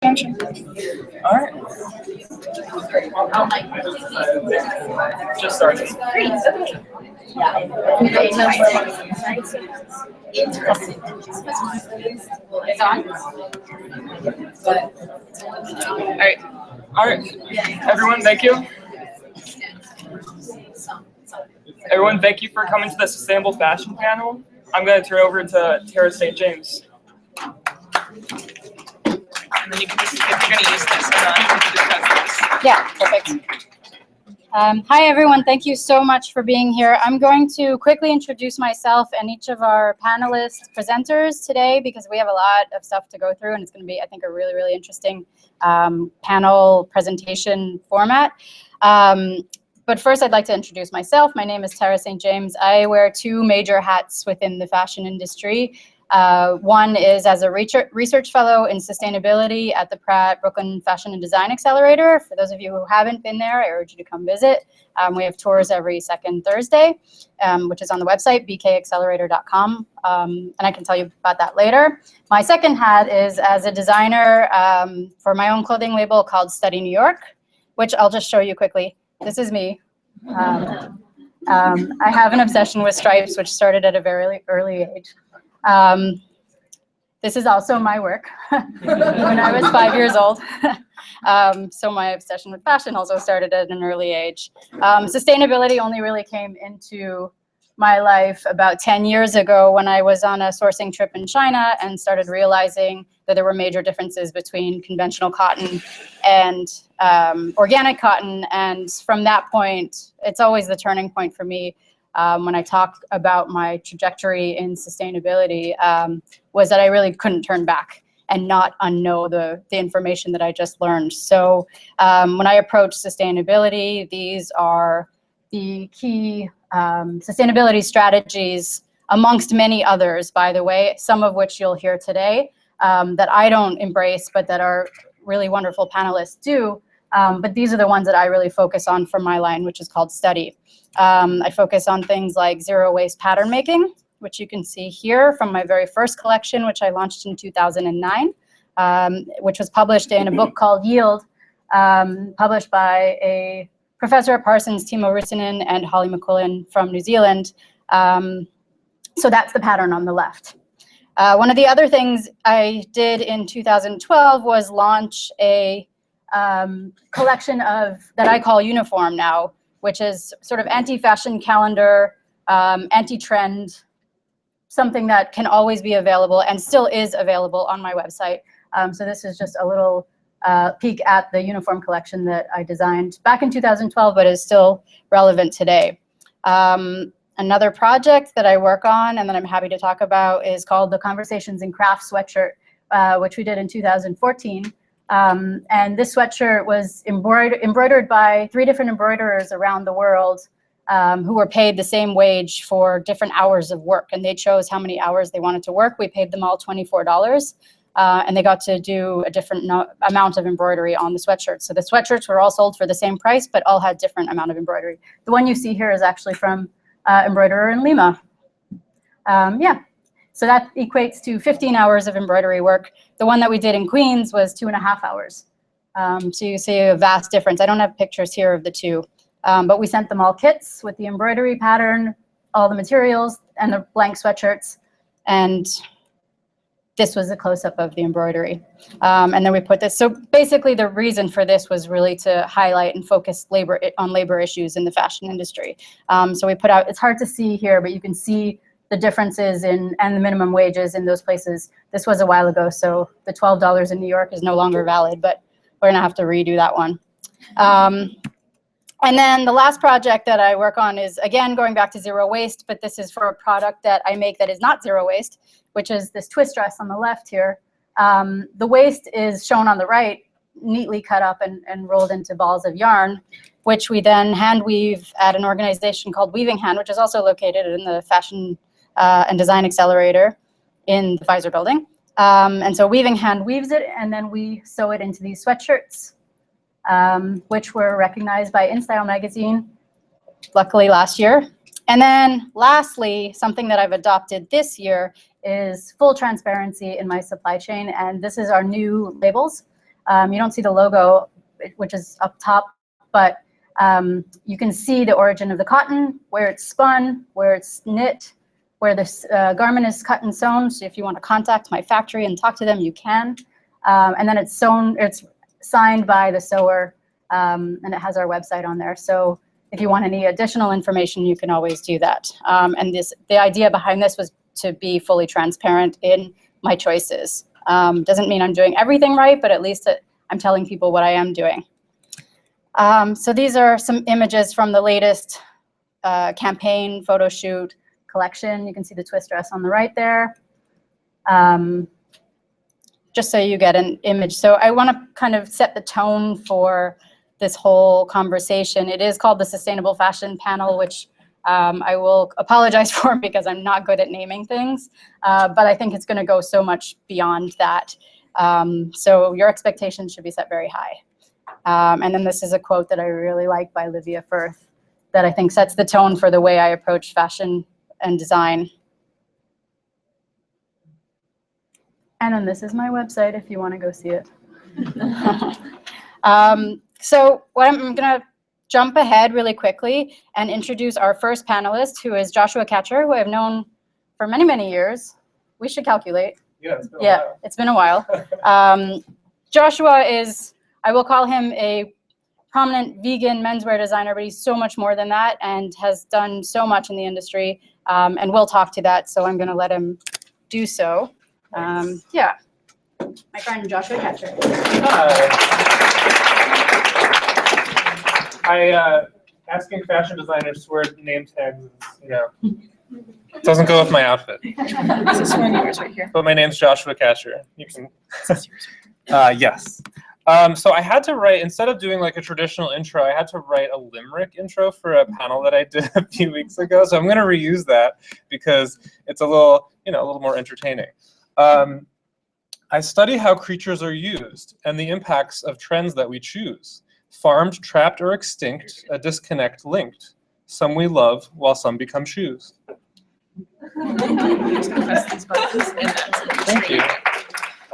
attention. All right. Just started. Great. Okay. Interesting. It's on. All right. Everyone, thank you. Everyone, thank you for coming to the Sustainable Fashion panel. I'm going to turn over to Tara St. James. And then you can just, if you're going to use this or not, you can discuss this. Yeah, perfect. Hi, everyone. Thank you so much for being here. I'm going to quickly introduce myself and each of our panelist presenters today because we have a lot of stuff to go through, and it's going to be, I think, a really, really interesting panel presentation format. But first, I'd like to introduce myself. My name is Tara St. James. I wear two major hats within the fashion industry. One is as a research fellow in sustainability at the Pratt Brooklyn Fashion and Design Accelerator. For those of you who haven't been there, I urge you to come visit. We have tours every second Thursday, which is on the website, bkaccelerator.com, and I can tell you about that later. My second hat is as a designer for my own clothing label called Study New York, which I'll just show you quickly. This is me. I have an obsession with stripes, which started at a very early age. This is also my work when I was 5 years old. So my obsession with fashion also started at an early age. Sustainability only really came into my life about 10 years ago when I was on a sourcing trip in China and started realizing that there were major differences between conventional cotton and organic cotton. And from that point, it's always the turning point for me. When I talk about my trajectory in sustainability, was that I really couldn't turn back and not unknow the information that I just learned. So when I approach sustainability, these are the key sustainability strategies, amongst many others, by the way, some of which you'll hear today, that I don't embrace, but that our really wonderful panelists do. But these are the ones that I really focus on for my line, which is called Study. I focus on things like zero waste pattern making, which you can see here from my very first collection, which I launched in 2009, which was published in a book called Yield, published by a professor at Parsons, Timo Rissanen, and Holly McQuillan from New Zealand. So that's the pattern on the left. One of the other things I did in 2012 was launch a collection of that I call Uniform now, which is sort of anti-fashion calendar, anti-trend, something that can always be available and still is available on my website. So this is just a little peek at the Uniform collection that I designed back in 2012, but is still relevant today. Another project that I work on and that I'm happy to talk about is called the Conversations in Craft sweatshirt, which we did in 2014. And this sweatshirt was embroidered by 3 different embroiderers around the world who were paid the same wage for different hours of work. And they chose how many hours they wanted to work. We paid them all $24. And they got to do a different amount of embroidery on the sweatshirts. So the sweatshirts were all sold for the same price, but all had different amount of embroidery. The one you see here is actually from embroiderer in Lima. Yeah. So that equates to 15 hours of embroidery work. The one that we did in Queens was 2.5 hours. So you see a vast difference. I don't have pictures here of the two, but we sent them all kits with the embroidery pattern, all the materials, and the blank sweatshirts. And this was a close-up of the embroidery. And then we put this. So basically the reason for this was really to highlight and focus on labor issues in the fashion industry. So we put out, it's hard to see here, but you can see the differences and the minimum wages in those places. This was a while ago, so the $12 in New York is no longer valid, but we're gonna have to redo that one. And then the last project that I work on is, again, going back to zero waste, but this is for a product that I make that is not zero waste, which is this twist dress on the left here. The waste is shown on the right, neatly cut up and rolled into balls of yarn, which we then hand weave at an organization called Weaving Hand, which is also located in the Fashion and Design Accelerator in the Pfizer building. And so Weaving Hand weaves it, and then we sew it into these sweatshirts, which were recognized by InStyle magazine, luckily last year. And then lastly, something that I've adopted this year is full transparency in my supply chain. And this is our new labels. You don't see the logo, which is up top, but you can see the origin of the cotton, where it's spun, where it's knit, where this garment is cut and sewn. So if you want to contact my factory and talk to them, you can. And then it's sewn, it's signed by the sewer, and it has our website on there. So if you want any additional information, you can always do that. And the idea behind this was to be fully transparent in my choices. Doesn't mean I'm doing everything right, but at least I'm telling people what I am doing. So these are some images from the latest campaign photo shoot collection. You can see the twist dress on the right there. Just so you get an image. So I want to kind of set the tone for this whole conversation. It is called the Sustainable Fashion Panel, which I will apologize for because I'm not good at naming things, but I think it's going to go so much beyond that. So your expectations should be set very high. And then this is a quote that I really like by Livia Firth that I think sets the tone for the way I approach fashion and design. And then this is my website if you want to go see it. So what I'm going to jump ahead really quickly and introduce our first panelist, who is Joshua Katcher, who I've known for many, many years. We should calculate. Yeah, it's been a while. It's been a while. Joshua is, I will call him a prominent vegan menswear designer, but he's so much more than that and has done so much in the industry, and we'll talk to that, so I'm going to let him do so. Yeah, my friend Joshua Katcher. Hi. Asking fashion designers to wear name tags, doesn't go with my outfit. This is one yours right here. But my name's Joshua Katcher. You can. Yes. So I had to write, instead of doing like a traditional intro, I had to write a limerick intro for a panel that I did a few weeks ago. So I'm going to reuse that because it's a little more entertaining. I study how creatures are used and the impacts of trends that we choose. Farmed, trapped, or extinct, a disconnect linked. Some we love, while some become shoes. Thank you.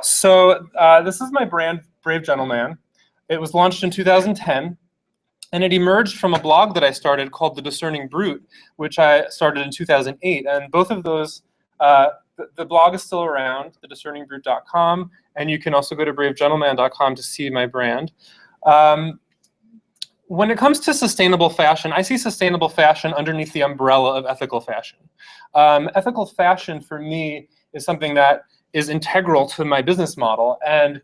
So this is my brand, Brave Gentleman. It was launched in 2010, and it emerged from a blog that I started called The Discerning Brute, which I started in 2008. And both of those, the blog is still around, thediscerningbrute.com, and you can also go to bravegentleman.com to see my brand. When it comes to sustainable fashion, I see sustainable fashion underneath the umbrella of ethical fashion. Ethical fashion, for me, is something that is integral to my business model. And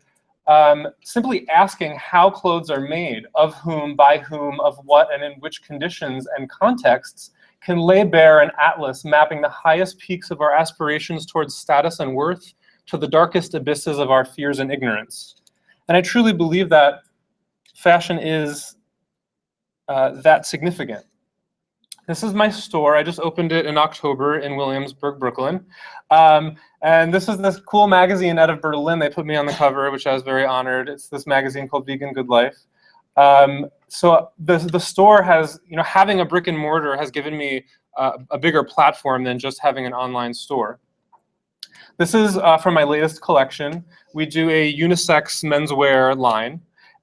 simply asking how clothes are made, of whom, by whom, of what, and in which conditions and contexts can lay bare an atlas mapping the highest peaks of our aspirations towards status and worth to the darkest abysses of our fears and ignorance. And I truly believe that fashion is that significant. This is my store. I just opened it in October in Williamsburg, Brooklyn. And this is this cool magazine out of Berlin. They put me on the cover, which I was very honored. It's this magazine called Vegan Good Life. So the store has, having a brick and mortar has given me a bigger platform than just having an online store. This is from my latest collection. We do a unisex menswear line.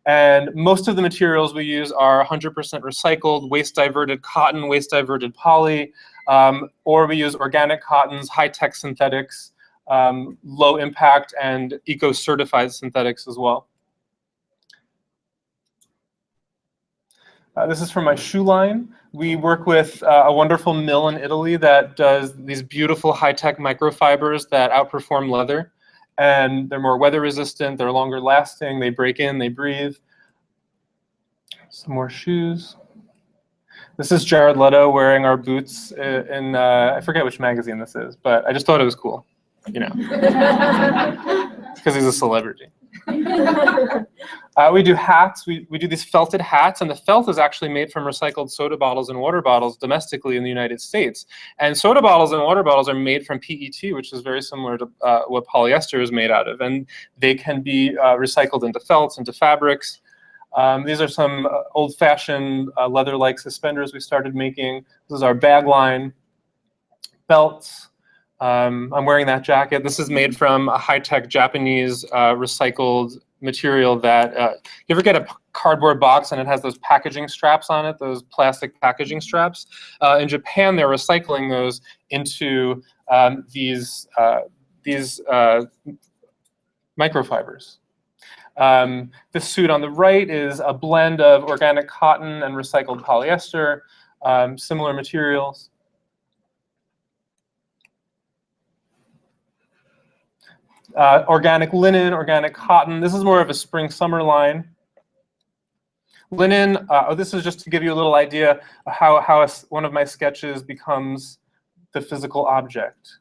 And most of the materials we use are 100% recycled, waste-diverted cotton, waste-diverted poly, or we use organic cottons, high-tech synthetics, low-impact, and eco-certified synthetics as well. This is from my shoe line. We work with a wonderful mill in Italy that does these beautiful high-tech microfibers that outperform leather. And they're more weather resistant, they're longer lasting, they break in, they breathe. Some more shoes. This is Jared Leto wearing our boots in, I forget which magazine this is, but I just thought it was cool, because he's a celebrity. We do hats. We do these felted hats, and the felt is actually made from recycled soda bottles and water bottles domestically in the United States. And soda bottles and water bottles are made from PET, which is very similar to what polyester is made out of. And they can be recycled into felts, into fabrics. These are some old-fashioned leather-like suspenders we started making. This is our bag line. Belts. I'm wearing that jacket. This is made from a high-tech Japanese recycled material that, you ever get a cardboard box and it has those packaging straps on it, those plastic packaging straps? In Japan, they're recycling those into these microfibers. This suit on the right is a blend of organic cotton and recycled polyester, similar materials. Organic linen, organic cotton. This is more of a spring-summer line. Linen, this is just to give you a little idea of how one of my sketches becomes the physical object.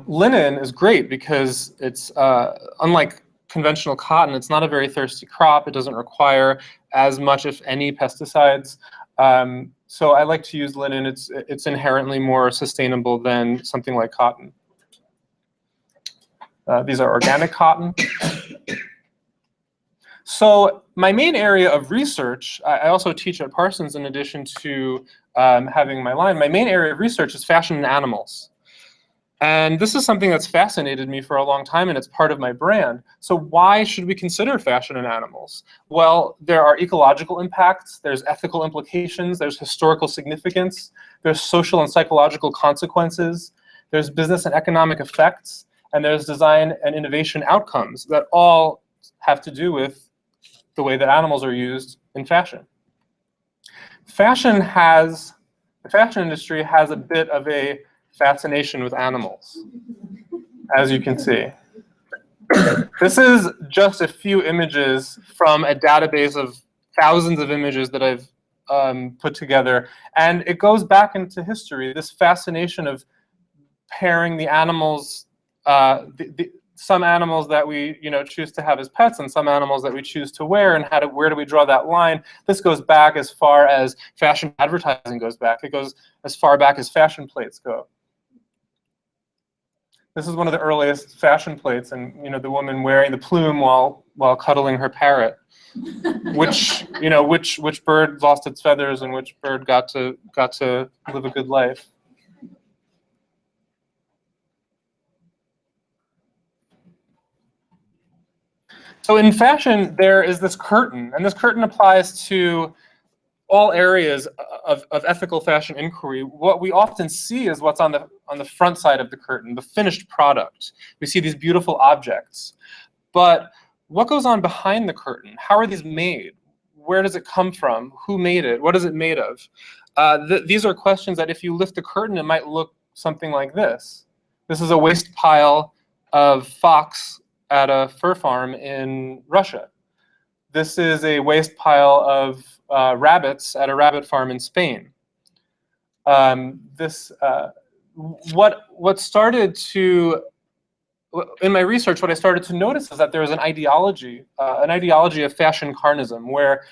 Linen is great because it's, unlike conventional cotton, it's not a very thirsty crop. It doesn't require as much, if any, pesticides. So I like to use linen. It's inherently more sustainable than something like cotton. These are organic cotton. So my main area of research, I also teach at Parsons in addition to having my line. My main area of research is fashion in animals. And this is something that's fascinated me for a long time, and it's part of my brand. So why should we consider fashion in animals? Well, there are ecological impacts, there's ethical implications, there's historical significance, there's social and psychological consequences, there's business and economic effects, and there's design and innovation outcomes that all have to do with the way that animals are used in fashion. The fashion industry has a bit of a fascination with animals, as you can see. This is just a few images from a database of thousands of images that I've put together, and it goes back into history, this fascination of pairing the animals, some animals that we choose to have as pets and some animals that we choose to wear, and where do we draw that line? This goes back as far as fashion advertising goes back. It goes as far back as fashion plates go. This is one of the earliest fashion plates, and the woman wearing the plume while cuddling her parrot. Which bird lost its feathers and which bird got to live a good life. So in fashion, there is this curtain, and this curtain applies to all areas of ethical fashion inquiry. What we often see is what's on the front side of the curtain, the finished product. We see these beautiful objects. But what goes on behind the curtain? How are these made? Where does it come from? Who made it? What is it made of? These are questions that if you lift the curtain, it might look something like this. This is a waste pile of fox at a fur farm in Russia. This is a waste pile of rabbits at a rabbit farm in Spain. What started to, in my research, what I started to notice is that there was an ideology of fashion carnism, where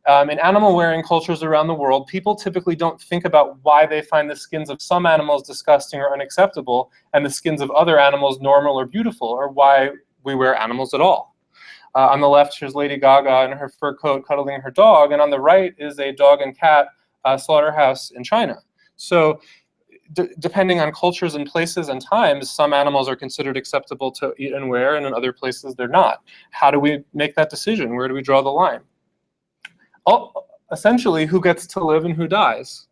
in animal-wearing cultures around the world, people typically don't think about why they find the skins of some animals disgusting or unacceptable, and the skins of other animals normal or beautiful, or why we wear animals at all. On the left, here's Lady Gaga in her fur coat cuddling her dog, and on the right is a dog and cat slaughterhouse in China. So depending on cultures and places and times, some animals are considered acceptable to eat and wear, and in other places they're not. How do we make that decision? Where do we draw the line? Essentially, who gets to live and who dies?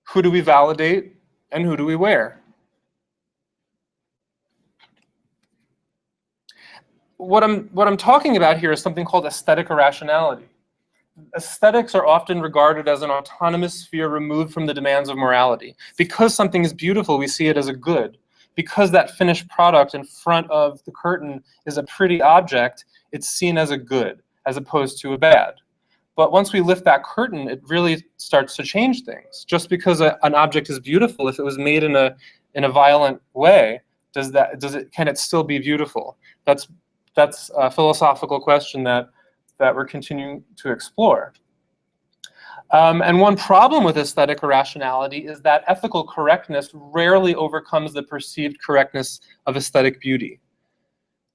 Who do we validate and who do we wear? What I'm talking about here is something called aesthetic irrationality. Aesthetics are often regarded as an autonomous sphere removed from the demands of morality. Because something is beautiful, we see it as a good. Because that finished product in front of the curtain is a pretty object, it's seen as a good, as opposed to a bad. But once we lift that curtain, it really starts to change things. Just because an object is beautiful, if it was made in a violent way, can it still be beautiful? That's a philosophical question that we're continuing to explore. And one problem with aesthetic irrationality is that ethical correctness rarely overcomes the perceived correctness of aesthetic beauty.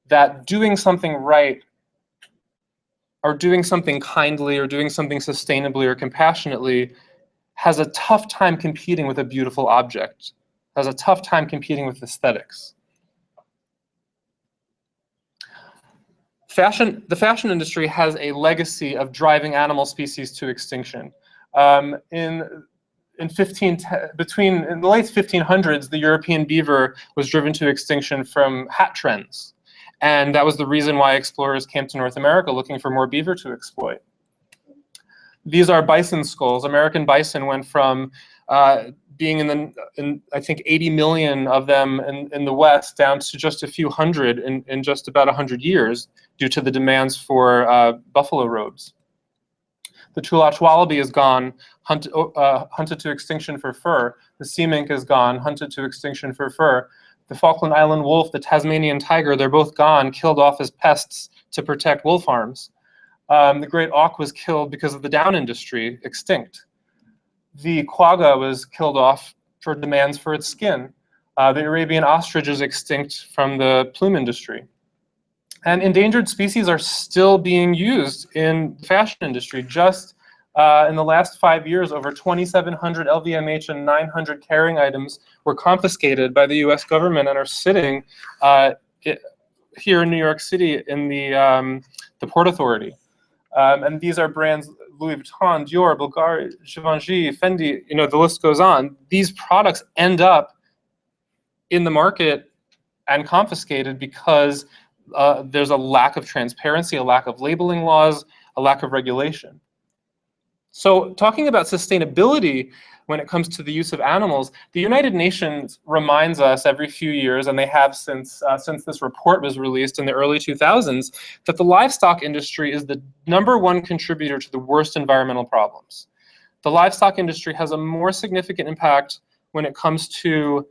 That doing something right, or doing something kindly, or doing something sustainably or compassionately has a tough time competing with a beautiful object, has a tough time competing with aesthetics. The fashion industry has a legacy of driving animal species to extinction. In the late 1500s, the European beaver was driven to extinction from hat trends. And that was the reason why explorers came to North America looking for more beaver to exploit. These are bison skulls. American bison went from being I think 80 million of them in the West down to just a few hundred in just about 100 years due to the demands for buffalo robes. The Chulach wallaby is gone, hunted to extinction for fur. The sea mink is gone, hunted to extinction for fur. The Falkland Island wolf, the Tasmanian tiger, they're both gone, killed off as pests to protect wolf farms. The great auk was killed because of the down industry, extinct. The quagga was killed off for demands for its skin. The Arabian ostrich is extinct from the plume industry. And endangered species are still being used in the fashion industry. Just in the last 5 years, over 2,700 LVMH and 900 carrying items were confiscated by the US government and are sitting here in New York City in the Port Authority. And these are brands Louis Vuitton, Dior, Bulgari, Givenchy, Fendi, the list goes on. These products end up in the market and confiscated because there's a lack of transparency, a lack of labeling laws, a lack of regulation. So talking about sustainability when it comes to the use of animals, the United Nations reminds us every few years, and they have since this report was released in the early 2000s, that the livestock industry is the #1 contributor to the worst environmental problems. The livestock industry has a more significant impact when it comes to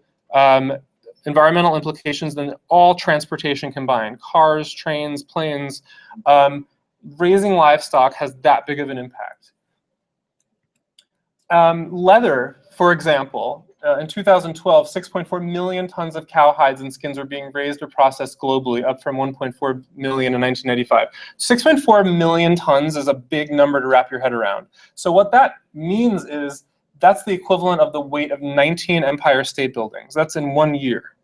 environmental implications than all transportation combined, cars, trains, planes. Raising livestock has that big of an impact. Leather, for example, in 2012, 6.4 million tons of cow hides and skins are being raised or processed globally, up from 1.4 million in 1995. 6.4 million tons is a big number to wrap your head around. So what that means is that's the equivalent of the weight of 19 Empire State Buildings. That's in 1 year.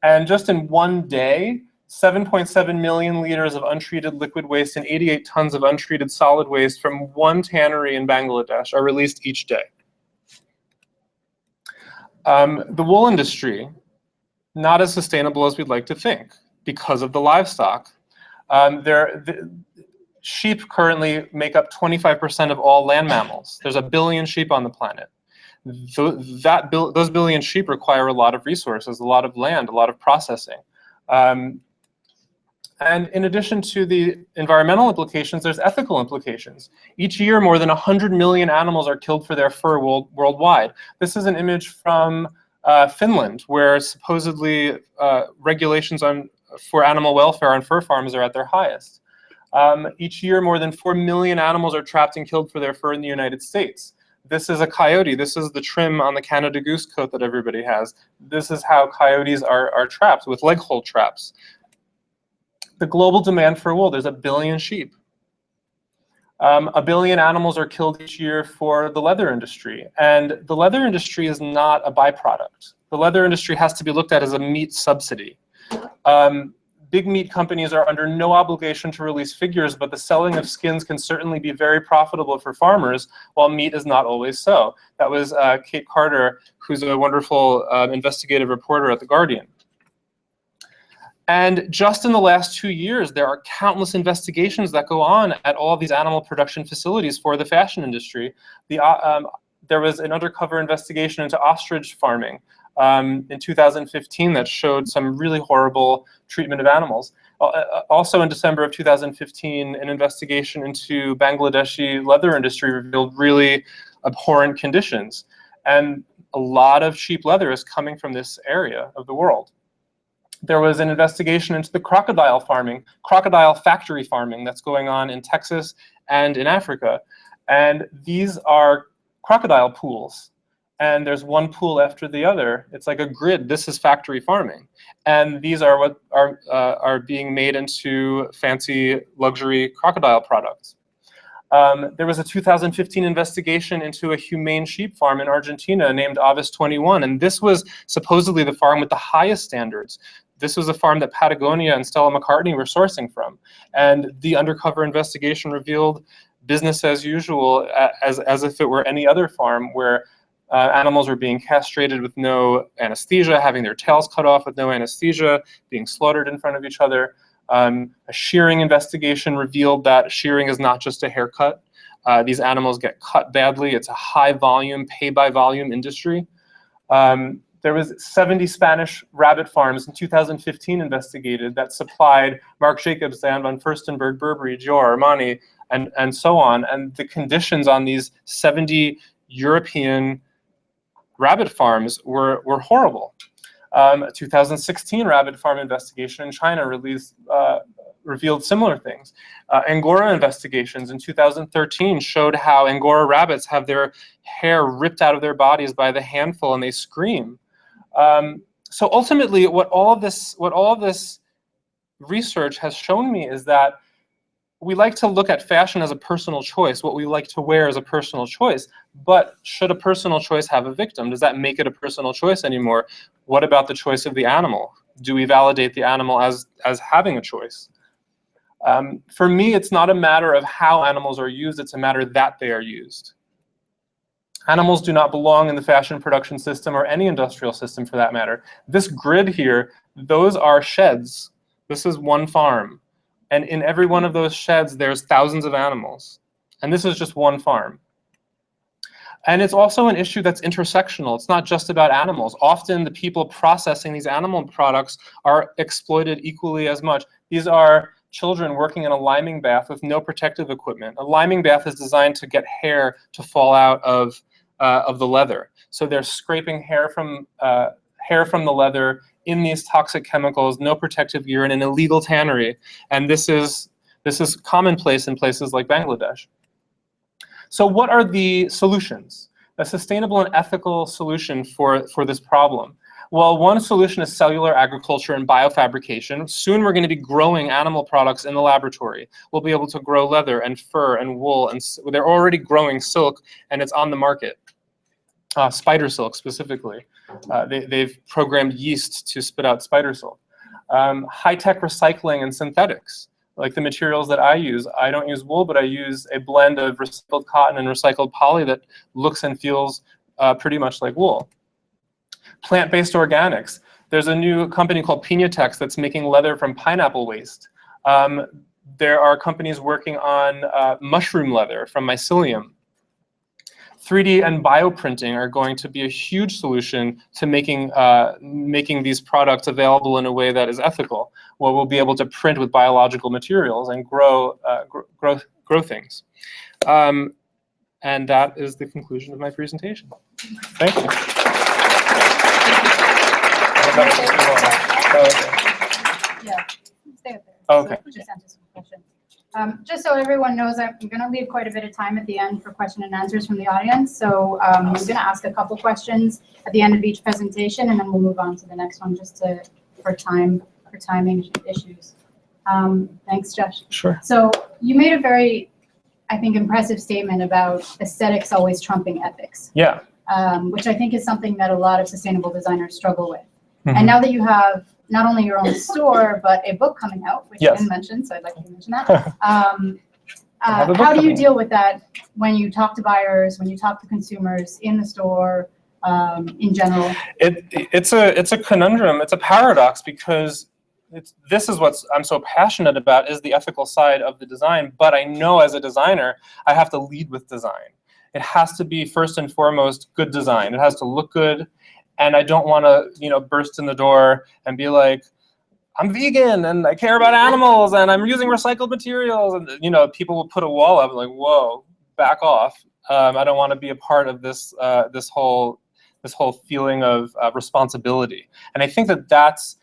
And just in 1 day, 7.7 million liters of untreated liquid waste and 88 tons of untreated solid waste from one tannery in Bangladesh are released each day. The wool industry, not as sustainable as we'd like to think because of the livestock. Sheep currently make up 25% of all land mammals. There's 1 billion sheep on the planet. Those billion sheep require a lot of resources, a lot of land, a lot of processing. And in addition to the environmental implications, there's ethical implications. Each year, more than 100 million animals are killed for their fur worldwide. This is an image from Finland, where supposedly regulations for animal welfare on fur farms are at their highest. Each year, more than 4 million animals are trapped and killed for their fur in the United States. This is a coyote. This is the trim on the Canada Goose coat that everybody has. This is how coyotes are trapped, with leg hold traps. The global demand for wool, there's 1 billion sheep. 1 billion animals are killed each year for the leather industry. And the leather industry is not a byproduct. The leather industry has to be looked at as a meat subsidy. Big meat companies are under no obligation to release figures, but the selling of skins can certainly be very profitable for farmers, while meat is not always so. That was Kate Carter, who's a wonderful investigative reporter at The Guardian. And just in the last 2 years, there are countless investigations that go on at all of these animal production facilities for the fashion industry. There was an undercover investigation into ostrich farming in 2015 that showed some really horrible treatment of animals. Also in December of 2015, an investigation into Bangladeshi leather industry revealed really abhorrent conditions. And a lot of sheep leather is coming from this area of the world. There was an investigation into the crocodile factory farming that's going on in Texas and in Africa. And these are crocodile pools. And there's one pool after the other. It's like a grid. This is factory farming. And these are what are being made into fancy luxury crocodile products. There was a 2015 investigation into a humane sheep farm in Argentina named Avis 21, and this was supposedly the farm with the highest standards. This was a farm that Patagonia and Stella McCartney were sourcing from, and the undercover investigation revealed business as usual, as if it were any other farm where animals were being castrated with no anesthesia, having their tails cut off with no anesthesia, being slaughtered in front of each other. A shearing investigation revealed that shearing is not just a haircut. These animals get cut badly. It's a high volume, pay by volume industry. There was 70 Spanish rabbit farms in 2015 investigated that supplied Marc Jacobs, Diane von Furstenberg, Burberry, Dior, Armani, and so on. And the conditions on these 70 European rabbit farms were horrible. A 2016 rabbit farm investigation in China revealed similar things. Angora investigations in 2013 showed how Angora rabbits have their hair ripped out of their bodies by the handful and they scream. So ultimately, what all of this research has shown me is that we like to look at fashion as a personal choice. What we like to wear is a personal choice. But should a personal choice have a victim? Does that make it a personal choice anymore? What about the choice of the animal? Do we validate the animal as having a choice? For me, it's not a matter of how animals are used. It's a matter that they are used. Animals do not belong in the fashion production system or any industrial system for that matter. This grid here, those are sheds. This is one farm. And in every one of those sheds, there's thousands of animals. And this is just one farm. And it's also an issue that's intersectional. It's not just about animals. Often the people processing these animal products are exploited equally as much. These are children working in a liming bath with no protective equipment. A liming bath is designed to get hair to fall out of the leather. So they're scraping hair from the leather in these toxic chemicals, no protective gear, in an illegal tannery. And this is commonplace in places like Bangladesh. So what are the solutions? A sustainable and ethical solution for this problem. Well, one solution is cellular agriculture and biofabrication. Soon we're going to be growing animal products in the laboratory. We'll be able to grow leather and fur and wool, and they're already growing silk, and it's on the market. Spider silk specifically. They've programmed yeast to spit out spider silk. High-tech recycling and synthetics, like the materials that I use. I don't use wool, but I use a blend of recycled cotton and recycled poly that looks and feels pretty much like wool. Plant-based organics. There's a new company called Pinatex that's making leather from pineapple waste. There are companies working on mushroom leather from mycelium. 3D and bioprinting are going to be a huge solution to making these products available in a way that is ethical, where we'll be able to print with biological materials and grow things. And that is the conclusion of my presentation. Thank you. Yeah, stay up there. Okay. So just answer some questions. Just so everyone knows, I'm going to leave quite a bit of time at the end for question and answers from the audience. So I'm going to ask a couple questions at the end of each presentation, and then we'll move on to the next one just for timing issues. Thanks, Josh. Sure. So you made a very, I think, impressive statement about aesthetics always trumping ethics. Yeah. Which I think is something that a lot of sustainable designers struggle with. Mm-hmm. And now that you have not only your own store, but a book coming out, which yes. you didn't mention, so I'd like you to mention that. How do you deal with that when you talk to buyers, when you talk to consumers in the store, in general? It's a conundrum. It's a paradox because this is what I'm so passionate about, is the ethical side of the design. But I know as a designer, I have to lead with design. It has to be first and foremost good design. It has to look good. And I don't want to, burst in the door and be like, I'm vegan and I care about animals and I'm using recycled materials. And people will put a wall up and like, whoa, back off. I don't want to be a part of this this whole feeling of responsibility. And I think that's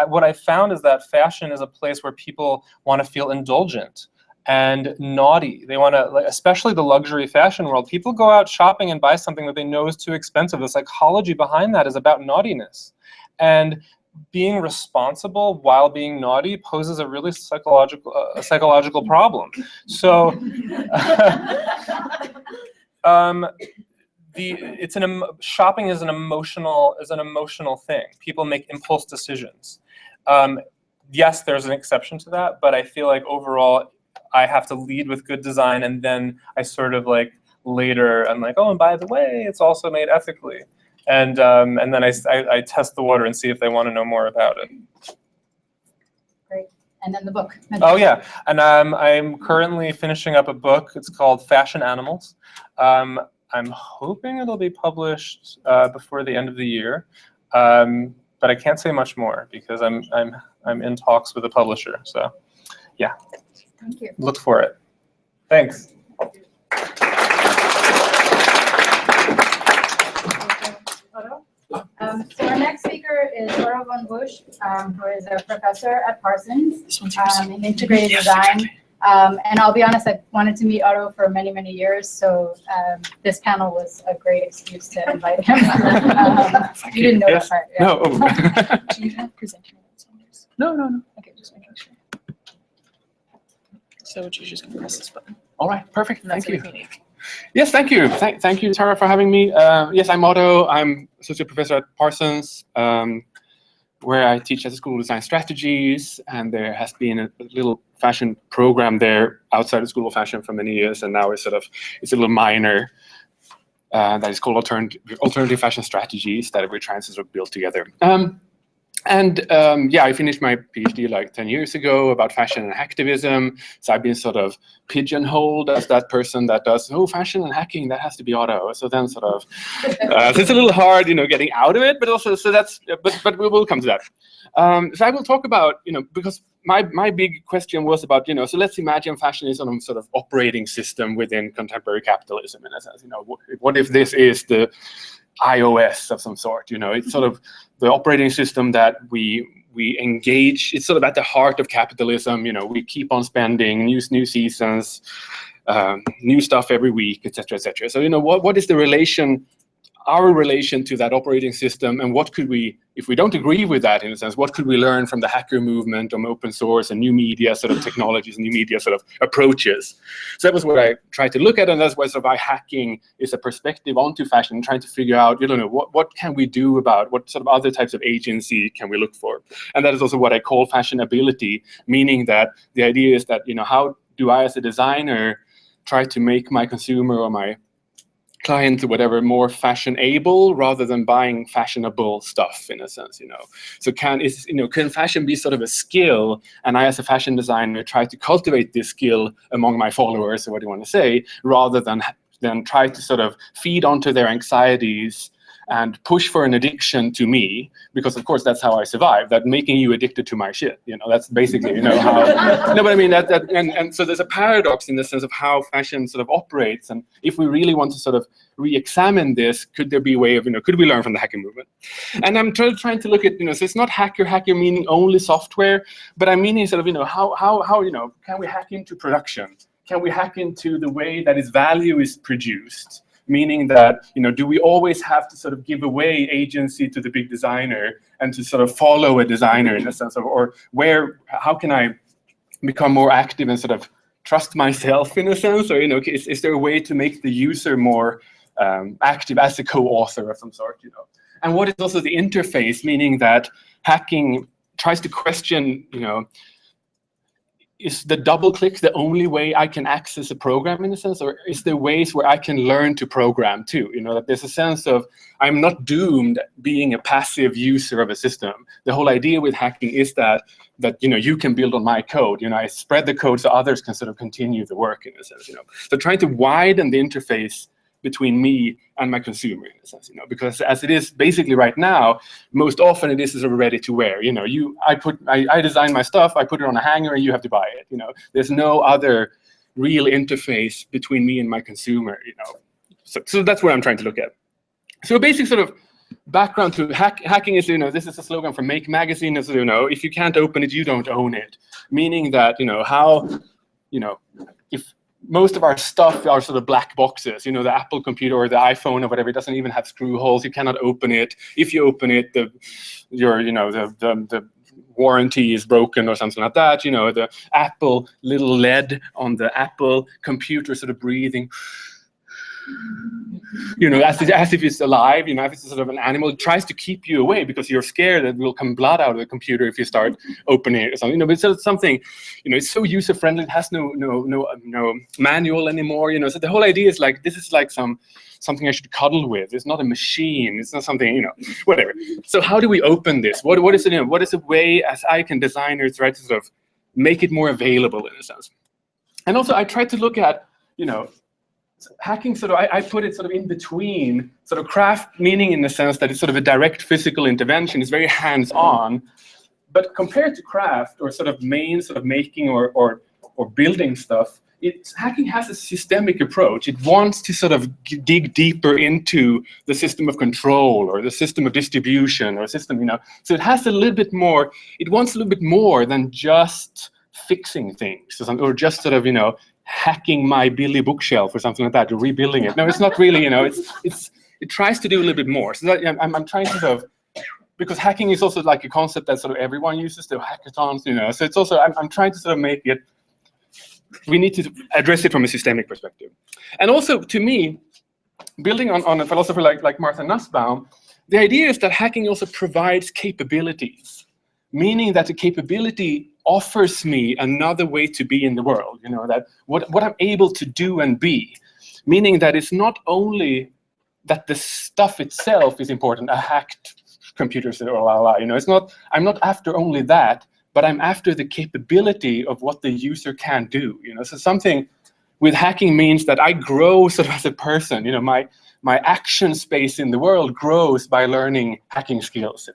what I found is that fashion is a place where people want to feel indulgent and naughty. They want to, especially the luxury fashion world, people go out shopping and buy something that they know is too expensive. The psychology behind that is about naughtiness. And being responsible while being naughty poses a really psychological problem. So shopping is an emotional thing. People make impulse decisions. Yes, there's an exception to that, but I feel like overall I have to lead with good design, and then I sort of like later I'm like, oh, and by the way, it's also made ethically. And then I test the water and see if they want to know more about it. Great. And then the book. Oh yeah, and I'm currently finishing up a book. It's called Fashion Animals. I'm hoping it'll be published before the end of the year, but I can't say much more because I'm in talks with a publisher. So yeah, thank you. Look for it. Thanks. So our next speaker is Otto von Busch, who is a professor at Parsons in integrated design. And I'll be honest, I wanted to meet Otto for many, many years, so this panel was a great excuse to invite him. You didn't know that part. Yeah. No. Do you have presentation notes on this? No. Okay, just making sure. So you're just gonna press this button. All right, perfect. And that's Thank you. everything. Yes, thank you. Thank you, Tara, for having me. Yes, I'm Otto. I'm associate professor at Parsons, where I teach at the School of Design Strategies, and there has been a little fashion program there outside the School of Fashion for many years, and now it's a little minor that is called Alternative Fashion Strategies that we're trying to sort of build together. Yeah, I finished my PhD like 10 years ago about fashion and hacktivism. So I've been sort of pigeonholed as that person that does, oh, fashion and hacking, that has to be Otto. So then sort of, so it's a little hard, getting out of it, but also, so that's, but we will come to that. So I will talk about, because my big question was about, so let's imagine fashion is some sort of operating system within contemporary capitalism in a sense. What if this is the iOS of some sort? It's sort of the operating system that we engage. It's sort of at the heart of capitalism. We keep on spending, new seasons, new stuff every week, etc., etc. So what is the relation, our relation to that operating system, and what could we, if we don't agree with that in a sense, what could we learn from the hacker movement on open source and new media sort of technologies and new media sort of approaches? So that was what I tried to look at, and that's why sort of hacking is a perspective onto fashion, trying to figure out, what can we do about, what sort of other types of agency can we look for? And that is also what I call fashionability, meaning that the idea is that, how do I as a designer try to make my consumer or my client or whatever more fashion-able rather than buying fashionable stuff in a sense, So can fashion be sort of a skill, and I as a fashion designer try to cultivate this skill among my followers, or what do you want to say, rather than try to sort of feed onto their anxieties and push for an addiction to me, because of course that's how I survive. That making you addicted to my shit, that's basically, how. No, but I mean and so there's a paradox in the sense of how fashion sort of operates, and if we really want to sort of re-examine this, could there be a way of, could we learn from the hacking movement? And I'm trying to look at, so it's not hacker meaning only software, but I'm meaning sort of, how can we hack into production? Can we hack into the way that its value is produced? Meaning that, do we always have to sort of give away agency to the big designer and to sort of follow a designer in a sense of, or how can I become more active and sort of trust myself in a sense? Or, is there a way to make the user more active as a co-author of some sort, And what is also the interface, meaning that hacking tries to question, is the double click the only way I can access a program in a sense, or is there ways where I can learn to program too? That there's a sense of I'm not doomed being a passive user of a system. The whole idea with hacking is that you can build on my code. I spread the code so others can sort of continue the work in a sense. So trying to widen the interface between me and my consumer in a sense, because as it is basically right now, most often it is sort of ready to wear. I design my stuff, I put it on a hanger, and you have to buy it. There's no other real interface between me and my consumer. So that's what I'm trying to look at. So a basic sort of background to hacking is, this is a slogan from Make Magazine. Is, if you can't open it, you don't own it. Meaning that, if most of our stuff are sort of black boxes. You know, the Apple computer or the iPhone or whatever, it doesn't even have screw holes. You cannot open it. If you open it, the warranty is broken or something like that. You know, the Apple little LED on the Apple computer sort of breathing, you know, as if it's alive, you know, if it's sort of an animal. It tries to keep you away because you're scared that will come blood out of the computer if you start opening it or something. You know, but it's something, you know, it's so user friendly. It has no manual anymore. You know, so the whole idea is like, this is like something I should cuddle with. It's not a machine. It's not something, you know, whatever. So how do we open this? What is it? You know, what is a way as designers try to sort of make it more available in a sense? And also I try to look at, you know, hacking sort of, I put it sort of in between sort of craft, meaning in the sense that it's sort of a direct physical intervention. It's very hands-on, but compared to craft or sort of main sort of making or building stuff, hacking has a systemic approach. It wants to sort of dig deeper into the system of control or the system of distribution or system, you know. So it has a little bit more, it wants a little bit more than just fixing things or just sort of, you know, hacking my Billy bookshelf or something like that, or rebuilding it. No, it's not really, you know, it tries to do a little bit more. So that, I'm trying to sort of, because hacking is also like a concept that sort of everyone uses, the hackathons, you know, so it's also, I'm trying to sort of make it, we need to address it from a systemic perspective. And also, to me, building on a philosopher like Martha Nussbaum, the idea is that hacking also provides capabilities, meaning that the capability offers me another way to be in the world, you know, that what I'm able to do and be, meaning that it's not only that the stuff itself is important, a hacked computer, you know, it's not, I'm not after only that, but I'm after the capability of what the user can do, you know. So something with hacking means that I grow sort of as a person, you know, my action space in the world grows by learning hacking skills.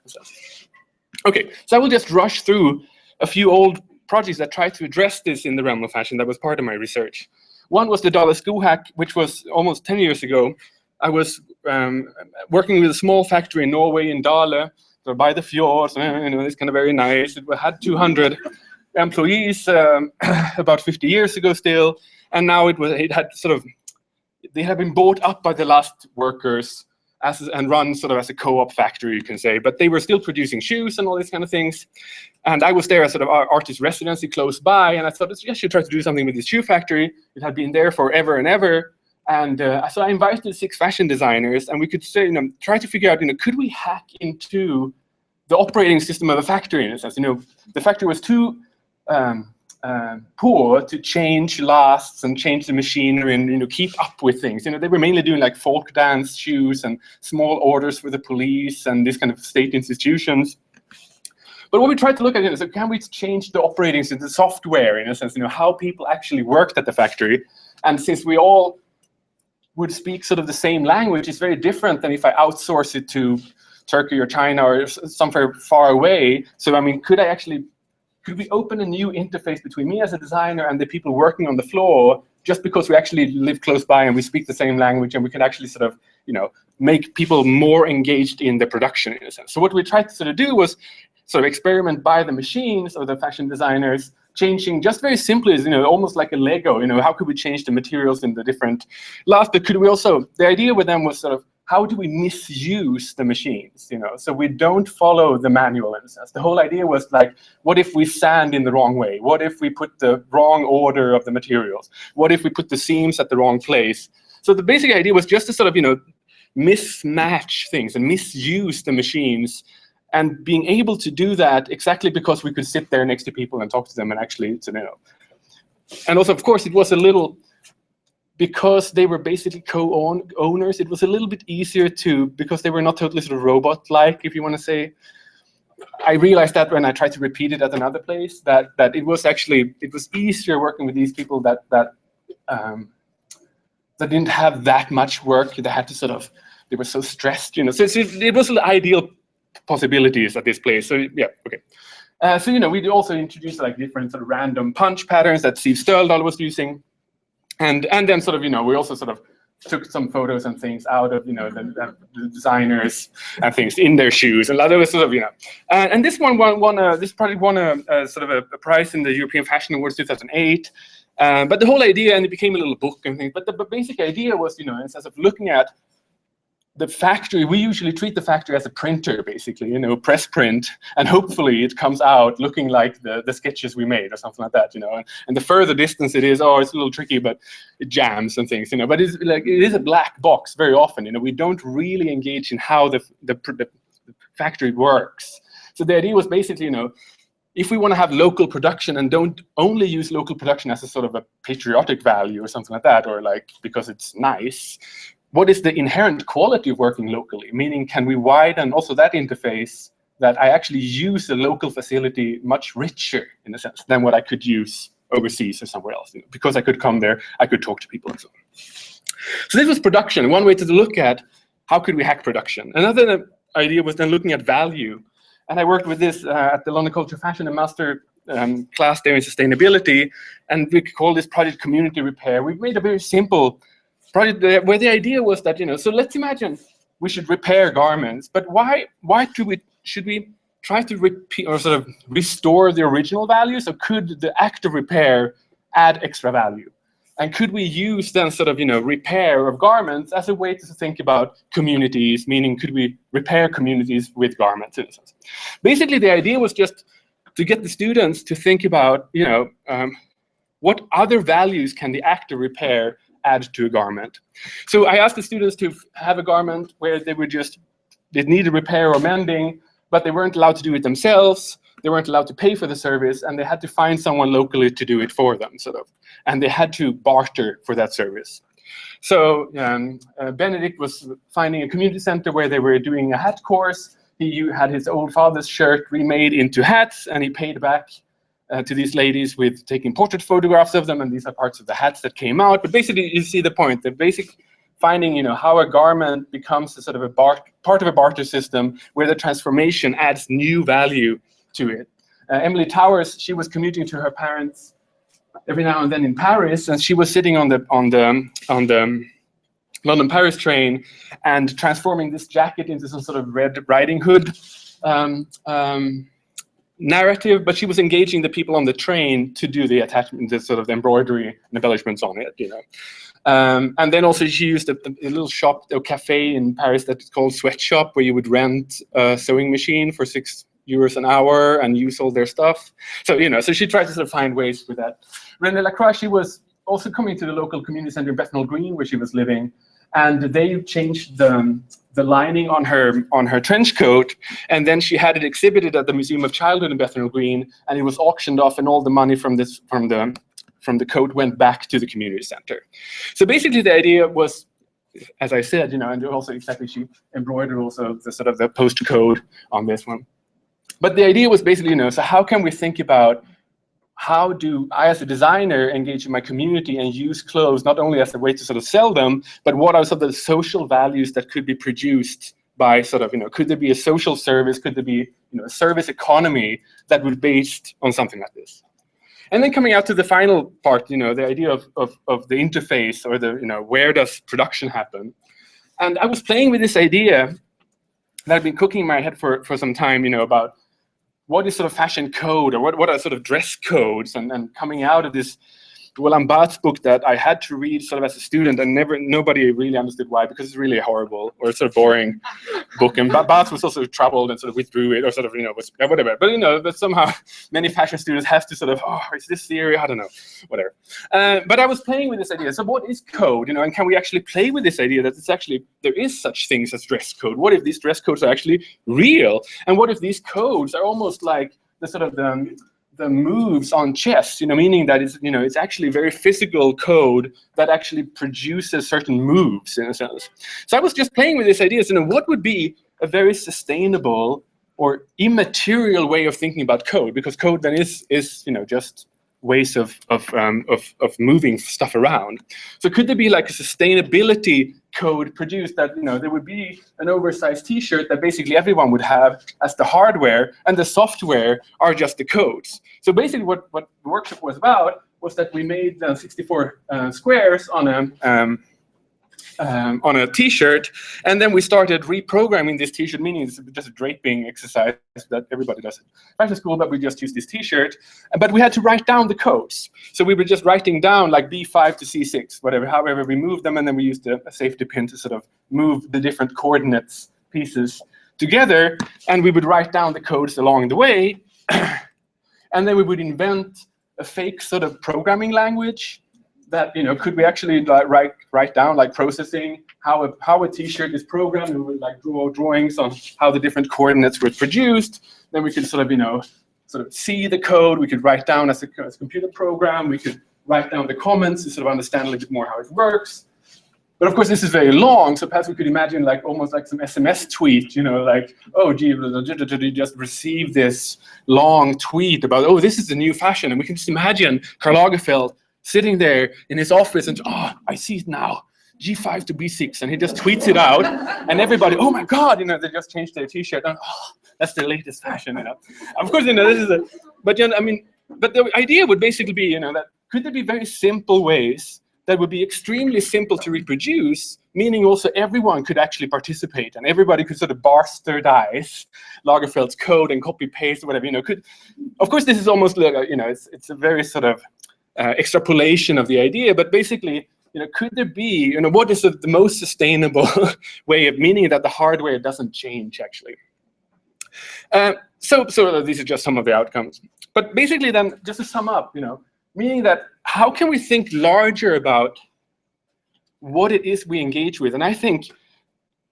Okay, so I will just rush through a few old projects that tried to address this in the realm of fashion. That was part of my research. One was the Dale Sko hack, which was almost 10 years ago. I was working with a small factory in Norway, in Dale, so by the fjords, you know, it's kind of very nice. It had 200 employees about 50 years ago still, and now it had sort of, they had been bought up by the last workers and run sort of as a co-op factory, you can say, but they were still producing shoes and all these kind of things. And I was there as sort of our artist residency close by, and I thought, I should try to do something with this shoe factory. It had been there forever and ever. And so I invited 6 fashion designers, and we could say, you know, try to figure out, you know, could we hack into the operating system of a factory in a sense? You know, the factory was too poor to change lasts and change the machinery and, you know, keep up with things. You know, they were mainly doing like folk dance shoes and small orders for the police and these kind of state institutions. But what we tried to look at is, so can we change the operating system, the software in a sense, you know, how people actually worked at the factory? And since we all would speak sort of the same language, it's very different than if I outsource it to Turkey or China or somewhere far away. So, I mean, could we open a new interface between me as a designer and the people working on the floor, just because we actually live close by and we speak the same language, and we can actually sort of, you know, make people more engaged in the production in a sense. So what we tried to sort of do was sort of experiment by the machines or the fashion designers, changing just very simply, you know, almost like a Lego, you know, how could we change the materials in the different last, but could we also, the idea with them was sort of, how do we misuse the machines, you know, so we don't follow the manual in a sense. The whole idea was like, what if we sand in the wrong way? What if we put the wrong order of the materials? What if we put the seams at the wrong place? So the basic idea was just to sort of, you know, mismatch things and misuse the machines, and being able to do that exactly because we could sit there next to people and talk to them and actually, you know. And also, of course, it was a little, because they were basically co-owners, it was a little bit easier to, because they were not totally sort of robot-like, if you want to say. I realized that when I tried to repeat it at another place, that it was actually, it was easier working with these people that didn't have that much work. They had to sort of, they were so stressed, you know. So it was ideal possibilities at this place. So yeah, okay. So, you know, we also introduced like different sort of random punch patterns that Steve Sturldal was using. And then sort of, you know, we also sort of took some photos and things out of, you know, the designers and things in their shoes. And that was sort of, you know, and this one this project won a sort of a prize in the European Fashion Awards 2008. But the whole idea, and it became a little book and things, but the basic idea was, instead of looking at the factory, we usually treat the factory as a printer, basically, press print, and hopefully it comes out looking like the sketches we made or something like that, and the further distance it is, oh, it's a little tricky, but it jams and things, but it's like, it is a black box very often, we don't really engage in how the factory works. So the idea was basically, if we want to have local production and don't only use local production as a sort of a patriotic value or something like that, or like because it's nice, what is the inherent quality of working locally? Meaning, can we widen also that interface that I actually use a local facility much richer, in a sense, than what I could use overseas or somewhere else? Because I could come there, I could talk to people and so on. So this was production, one way to look at how could we hack production. Another idea was then looking at value. And I worked with this at the London College of Fashion, a master class there in sustainability, and we call this project community repair. We've made a very simple project there where the idea was that, so let's imagine we should repair garments, but why should we try to repeat or sort of restore the original values, or could the act of repair add extra value? And could we use then sort of, repair of garments as a way to think about communities, meaning could we repair communities with garments in a sense? Basically, the idea was just to get the students to think about, what other values can the act of repair add to a garment? So I asked the students to have a garment where they needed repair or mending, but they weren't allowed to do it themselves. They weren't allowed to pay for the service, and they had to find someone locally to do it for them, sort of. And they had to barter for that service. So Benedict was finding a community center where they were doing a hat course. He had his old father's shirt remade into hats, and he paid back to these ladies with taking portrait photographs of them, and these are parts of the hats that came out. But basically, you see the point. The basic finding, how a garment becomes a sort of a part of a barter system where the transformation adds new value to it. Emily Towers, she was commuting to her parents every now and then in Paris, and she was sitting on the London-Paris train and transforming this jacket into some sort of Red Riding Hood narrative, but she was engaging the people on the train to do the attachment, the sort of embroidery and embellishments on it, and then also she used a little shop or cafe in Paris that's called Sweatshop, where you would rent a sewing machine for €6 an hour and use all their stuff. So, so she tried to sort of find ways with that. René Lacroix, she was also coming to the local community center in Bethnal Green, where she was living, and they changed the lining on her trench coat, and then she had it exhibited at the Museum of Childhood in Bethnal Green, and it was auctioned off, and all the money from the coat went back to the community center. So basically the idea was, as I said, and also exactly she embroidered also the sort of the post code on this one. But the idea was basically, so how can we think about how do I, as a designer, engage in my community and use clothes not only as a way to sort of sell them, but what are some of the social values that could be produced by sort of, could there be a social service, could there be, a service economy that would be based on something like this? And then coming out to the final part, the idea of the interface, or where does production happen? And I was playing with this idea that I've been cooking in my head for some time, about what is sort of fashion code, or what are sort of dress codes, and coming out of this Roland Barthes book that I had to read sort of as a student, and nobody really understood why, because it's really horrible or sort of boring book. And Barthes was also troubled and sort of withdrew it, or sort of, was whatever. But but somehow many fashion students have to sort of, is this theory? I don't know, whatever. But I was playing with this idea. So what is code? And can we actually play with this idea that there is such things as dress code? What if these dress codes are actually real? And what if these codes are almost like the sort of the moves on chess, meaning that it's actually very physical code that actually produces certain moves, in a sense. So I was just playing with this idea, what would be a very sustainable or immaterial way of thinking about code? Because code then is just ways of moving stuff around. So could there be like a sustainability code produced that there would be an oversized T-shirt that basically everyone would have as the hardware, and the software are just the codes. So basically what the workshop was about was that we made 64 squares on on a T-shirt, and then we started reprogramming this T-shirt, meaning it's just a draping exercise that everybody does at fashion school, but we just use this T-shirt. But we had to write down the codes, so we were just writing down like B5 to C6, whatever. However, we moved them, and then we used a safety pin to sort of move the different coordinates pieces together, and we would write down the codes along the way, and then we would invent a fake sort of programming language that, could we actually write down like processing how a T-shirt is programmed. We would like draw drawings on how the different coordinates were produced. Then we could sort of see the code. We could write down as a computer program. We could write down the comments to sort of understand a little bit more how it works. But of course, this is very long, so perhaps we could imagine like almost like some SMS tweet, like, oh, gee, you just received this long tweet about, oh, this is the new fashion. And we can just imagine Karl Lagerfeld sitting there in his office and, oh, I see it now, G5 to B6. And he just tweets it out, and everybody, oh my God, they just changed their T-shirt. And, oh, that's the latest fashion, Of course, this is but the idea would basically be, that could there be very simple ways that would be extremely simple to reproduce, meaning also everyone could actually participate and everybody could sort of bastardise Lagerfeld's code and copy paste or whatever. Of course, this is almost like it's a very sort of extrapolation of the idea, but basically, could there be, what is the most sustainable way of meaning that the hardware doesn't change actually? So these are just some of the outcomes. But basically, then, just to sum up, meaning that how can we think larger about what it is we engage with? And I think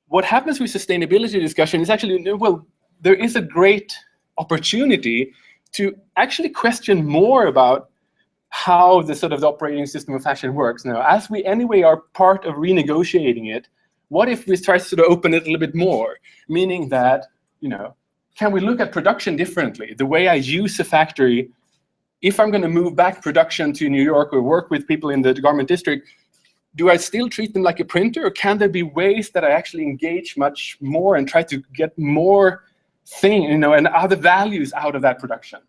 what happens with sustainability discussion is actually, well, there is a great opportunity to actually question more about how the sort of the operating system of fashion works. Now, as we anyway are part of renegotiating it, what if we try to sort of open it a little bit more? Meaning that, can we look at production differently? The way I use a factory, if I'm going to move back production to New York or work with people in the garment district, do I still treat them like a printer, or can there be ways that I actually engage much more and try to get more and other values out of that production?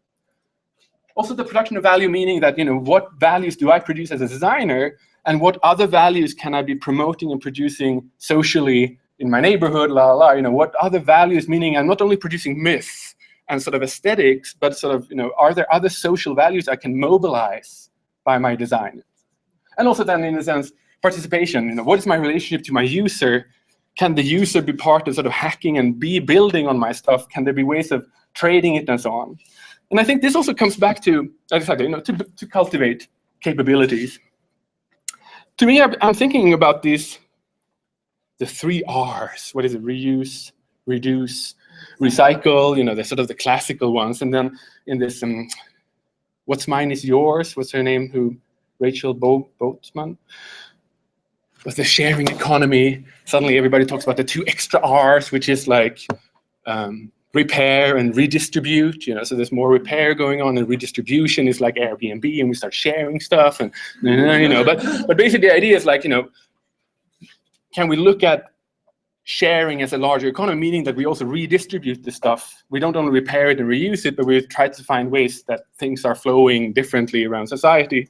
Also, the production of value, meaning that, what values do I produce as a designer, and what other values can I be promoting and producing socially in my neighborhood, what other values, meaning I'm not only producing myths and sort of aesthetics, but sort of, are there other social values I can mobilize by my design? And also then, in a sense, participation, what is my relationship to my user? Can the user be part of sort of hacking and be building on my stuff? Can there be ways of trading it and so on? And I think this also comes back to, to cultivate capabilities. To me, I'm thinking about the 3 R's. What is it? Reuse, reduce, recycle, the sort of the classical ones. And then in this, what's mine is yours. What's her name? Rachel Boatman. With the sharing economy, suddenly everybody talks about the 2 extra R's, which is like repair and redistribute. So there's more repair going on, and redistribution is like Airbnb, and we start sharing stuff, and But basically, the idea is like, can we look at sharing as a larger economy, meaning that we also redistribute the stuff. We don't only repair it and reuse it, but we try to find ways that things are flowing differently around society.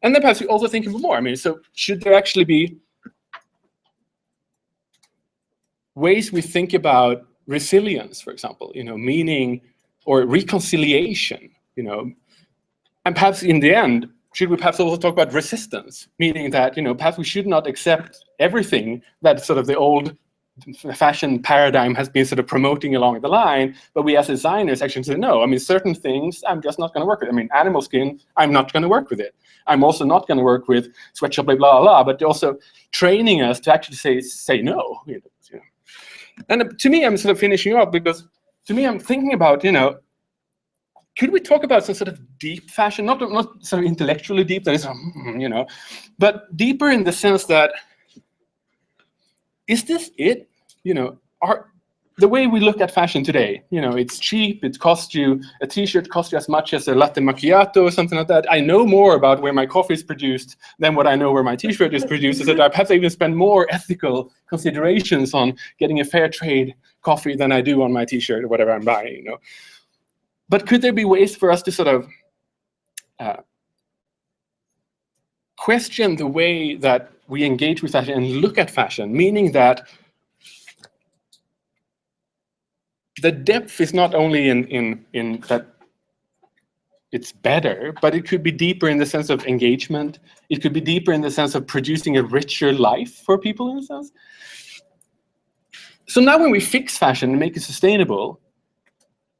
And then perhaps we also think more. So should there actually be ways we think about resilience, for example, meaning or reconciliation, and perhaps in the end, should we perhaps also talk about resistance, meaning that, perhaps we should not accept everything that sort of the old fashion paradigm has been sort of promoting along the line, but we as designers actually say, no, certain things I'm just not going to work with. Animal skin, I'm not going to work with it. I'm also not going to work with sweatshop, blah, blah, blah, but also training us to actually say no. And to me, I'm sort of finishing up because to me, I'm thinking about, could we talk about some sort of deep fashion, not sort of intellectually deep, that is, but deeper in the sense that, is this it? The way we look at fashion today, it's cheap, it costs you, a t-shirt costs you as much as a latte macchiato or something like that. I know more about where my coffee is produced than what I know where my t-shirt is produced, so that perhaps I even spend more ethical considerations on getting a fair trade coffee than I do on my t-shirt or whatever I'm buying, But could there be ways for us to sort of question the way that we engage with fashion and look at fashion, meaning that the depth is not only in that it's better, but it could be deeper in the sense of engagement. It could be deeper in the sense of producing a richer life for people, in a sense. So now when we fix fashion and make it sustainable,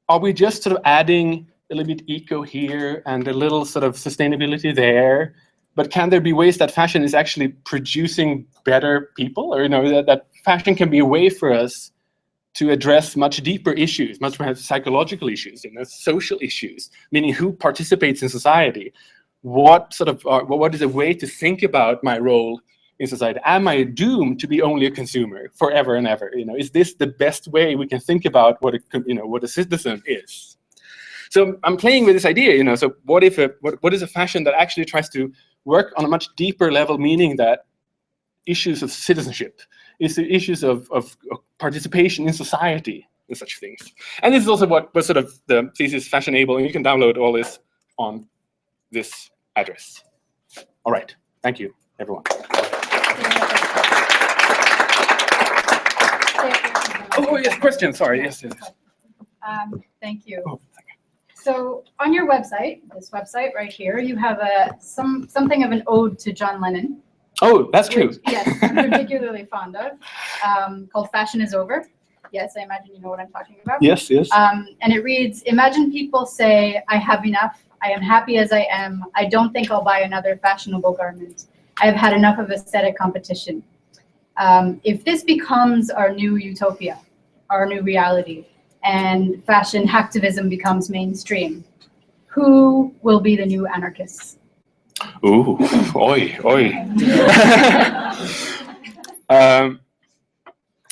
are we just sort of adding a little bit eco here and a little sort of sustainability there? But can there be ways that fashion is actually producing better people? Or that fashion can be a way for us to address much deeper issues, much more psychological issues, social issues, meaning who participates in society. What is a way to think about my role in society? Am I doomed to be only a consumer forever and ever? Is this the best way we can think about what a citizen is? So I'm playing with this idea. So what is a fashion that actually tries to work on a much deeper level, meaning that issues of citizenship, issues of participation in society and such things. And this is also what was sort of the thesis fashionable, and you can download all this on this address. All right, thank you, everyone. Oh yes, question. Sorry. Yes. Thank you. Oh, So on your website, this website right here, you have something of an ode to John Lennon. Oh, that's true. Which, yes, I'm particularly fond of, called Fashion is Over. Yes, I imagine you know what I'm talking about. Yes, yes. And it reads, imagine people say, I have enough, I am happy as I am, I don't think I'll buy another fashionable garment. I have had enough of aesthetic competition. If this becomes our new utopia, our new reality, and fashion hacktivism becomes mainstream, who will be the new anarchists? Ooh, oi, oi.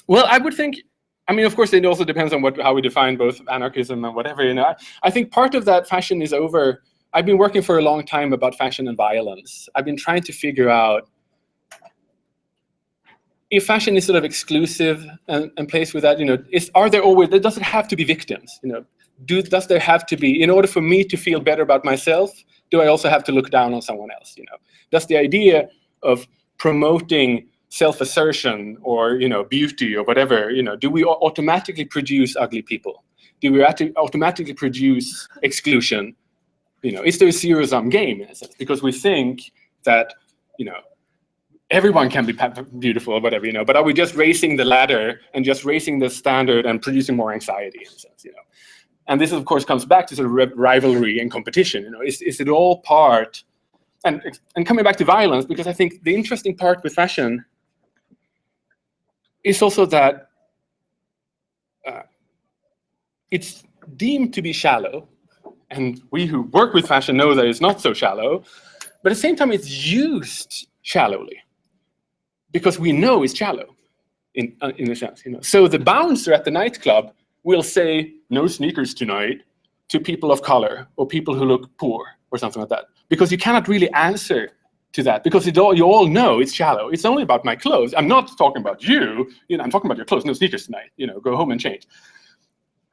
Well, I would think, of course, it also depends on how we define both anarchism and whatever. I think part of that fashion is over. I've been working for a long time about fashion and violence. I've been trying to figure out if fashion is sort of exclusive and plays with that. Does it have to be victims? Does there have to be, in order for me to feel better about myself, do I also have to look down on someone else? Does the idea of promoting self-assertion or beauty or whatever, do we automatically produce ugly people? Do we automatically produce exclusion? Is there a zero-sum game in a sense? Because we think that everyone can be beautiful or whatever, but are we just raising the ladder and just raising the standard and producing more anxiety in a sense? And this, of course, comes back to sort of rivalry and competition. Is it all part? And coming back to violence, because I think the interesting part with fashion is also that it's deemed to be shallow, and we who work with fashion know that it's not so shallow. But at the same time, it's used shallowly because we know it's shallow, in a sense. So the bouncer at the nightclub will say, no sneakers tonight, to people of color or people who look poor or something like that. Because you cannot really answer to that, because you all know it's shallow. It's only about my clothes. I'm not talking about you. I'm talking about your clothes. No sneakers tonight. Go home and change.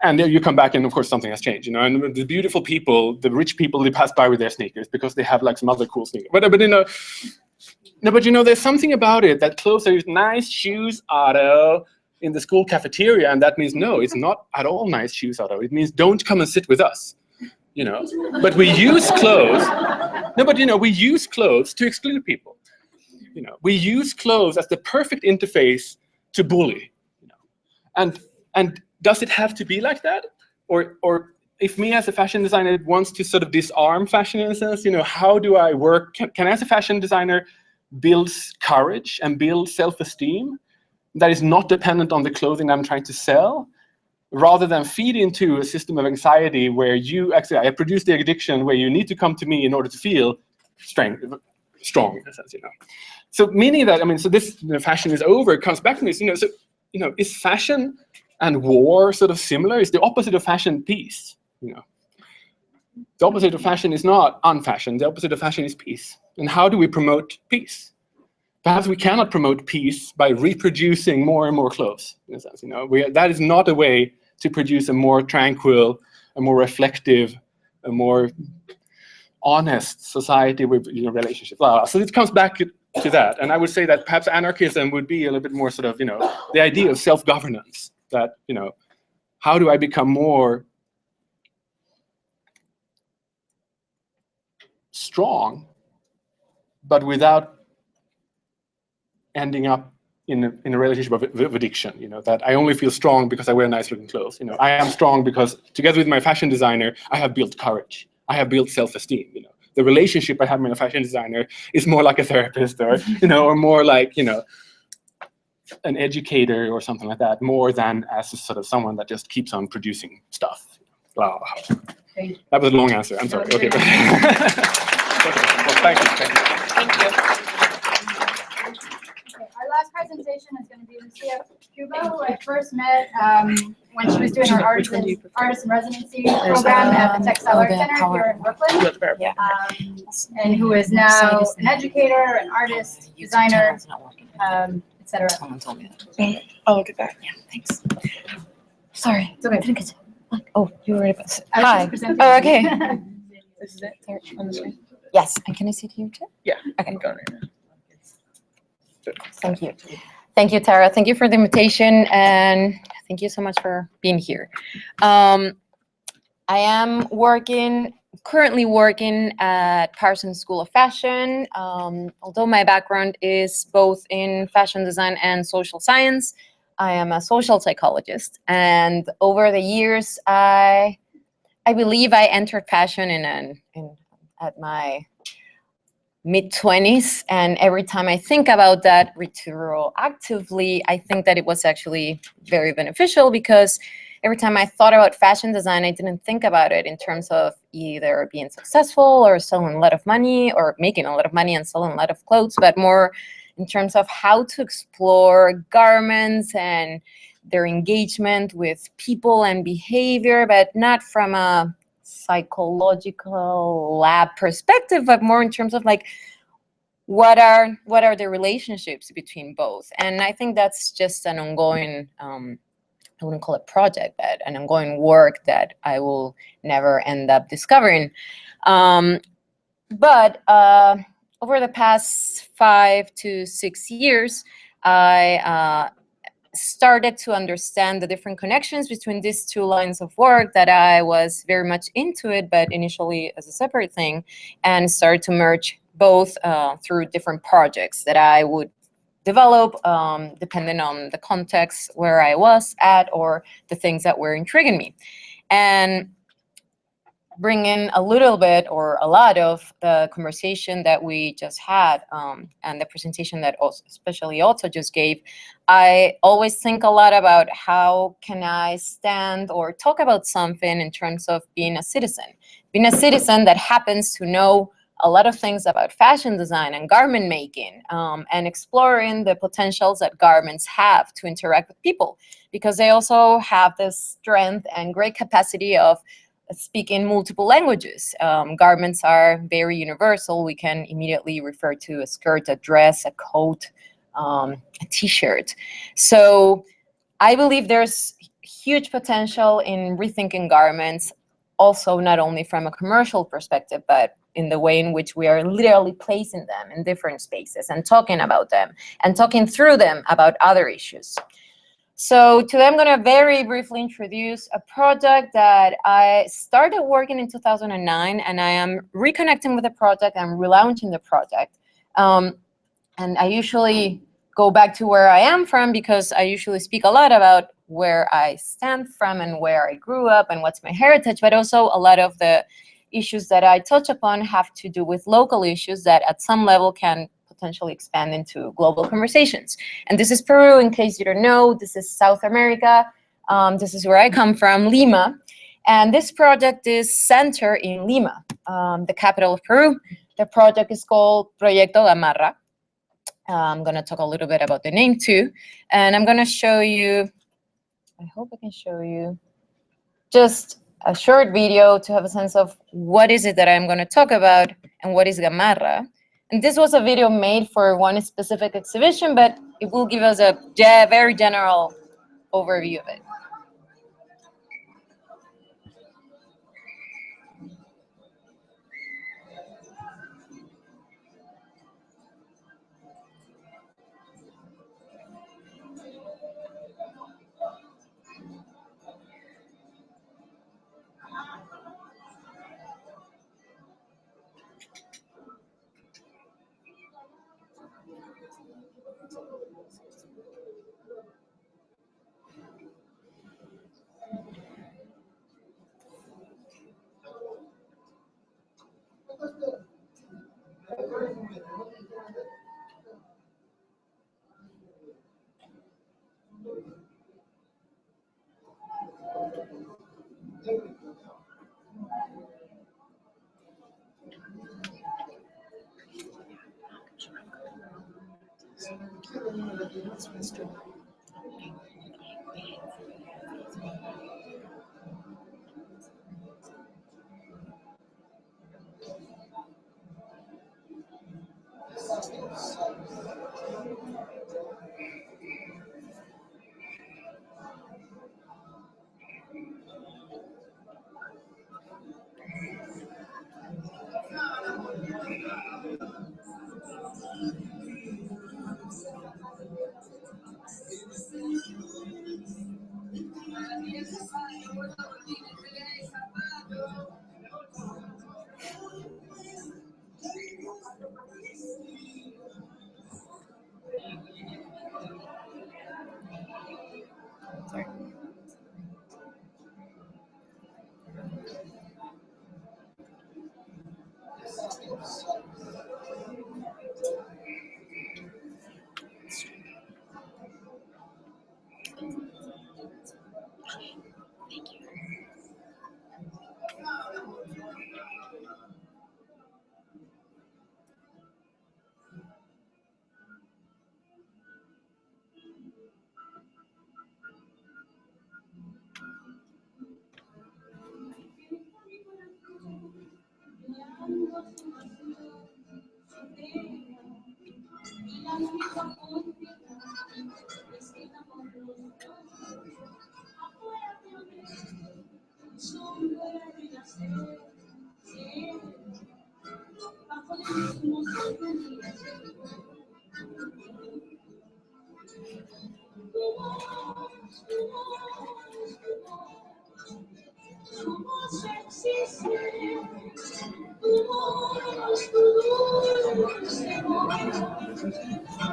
And then you come back and, of course, something has changed. And the beautiful people, the rich people, they pass by with their sneakers because they have like some other cool sneakers. But there's something about it that clothes are nice shoes, Otto, in the school cafeteria, and that means no, it's not at all nice shoes, Otto. It means don't come and sit with us, But we use clothes. We use clothes to exclude people. We use clothes as the perfect interface to bully. And does it have to be like that? Or if me as a fashion designer wants to sort of disarm fashion in a sense, how do I work? Can I, as a fashion designer, build courage and build self-esteem that is not dependent on the clothing I'm trying to sell, rather than feed into a system of anxiety where I produce the addiction where you need to come to me in order to feel strong in a sense, So meaning that, so this fashion is over, it comes back to this, is fashion and war sort of similar? Is the opposite of fashion peace? The opposite of fashion is not unfashion, the opposite of fashion is peace. And how do we promote peace? Perhaps we cannot promote peace by reproducing more and more clothes, in a sense. That is not a way to produce a more tranquil, a more reflective, a more honest society with relationships. So it comes back to that. And I would say that perhaps anarchism would be a little bit more sort of, the idea of self-governance, that, how do I become more strong, but without ending up in a relationship of addiction, that I only feel strong because I wear nice looking clothes. I am strong because together with my fashion designer, I have built courage. I have built self-esteem. The relationship I have with a fashion designer is more like a therapist, or or more like an educator or something like that, more than as a sort of someone that just keeps on producing stuff. Wow. That was a long answer. I'm sorry. Okay. Okay. Well, thank you. Thank you. Thank you. Okay, our last presentation is going to be Lucia Cuba, who I first met when she was doing her artist in residency program at the Textile Arts Center here in Brooklyn. And who is now an educator, an artist, designer, etc. Someone told me that. Oh, look at that. Yeah, thanks. Sorry. It's okay. I didn't get to, oh, you were right. I was Hi. just presenting. Oh, okay. This is it here on the screen. Yes, and can I see it here too? Yeah. Okay. I'm going right now. Thank you. Thank you, Tara. Thank you for the invitation, and thank you so much for being here. I am currently working at Parsons School of Fashion. Although my background is both in fashion design and social science, I am a social psychologist. And over the years, I believe I entered fashion at my mid-20s, and every time I think about that retroactively, I think that it was actually very beneficial, because every time I thought about fashion design, I didn't think about it in terms of either being successful or selling a lot of money, or making a lot of money and selling a lot of clothes, but more in terms of how to explore garments and their engagement with people and behavior, but not from a psychological lab perspective, but more in terms of like, what are the relationships between both? And I think that's just an ongoing, I wouldn't call it project, but an ongoing work that I will never end up discovering. But over the past 5 to 6 years, I started to understand the different connections between these two lines of work that I was very much into it, but initially as a separate thing, and started to merge both through different projects that I would develop depending on the context where I was at or the things that were intriguing me. And bring in a little bit or a lot of the conversation that we just had and the presentation that also, especially also just gave. I always think a lot about how can I stand or talk about something in terms of being a citizen that happens to know a lot of things about fashion design and garment making, and exploring the potentials that garments have to interact with people, because they also have this strength and great capacity of speaking multiple languages. Garments are very universal. We can immediately refer to a skirt, a dress, a coat, a t-shirt. So I believe there's huge potential in rethinking garments, also not only from a commercial perspective, but in the way in which we are literally placing them in different spaces and talking about them and talking through them about other issues. So today I'm going to very briefly introduce a project that I started working in 2009, and I am reconnecting with the project and relaunching the project. And I usually go back to where I am from, because I usually speak a lot about where I stand from and where I grew up and what's my heritage, but also a lot of the issues that I touch upon have to do with local issues that at some level can potentially expand into global conversations. And this is Peru, in case you don't know. This is South America. This is where I come from, Lima. And this project is centered in Lima, the capital of Peru. The project is called Proyecto Gamarra. I'm going to talk a little bit about the name too. And I'm going to show you, I hope I can show you just a short video to have a sense of what is it that I'm going to talk about and what is Gamarra. And this was a video made for one specific exhibition, but it will give us a very general overview of it.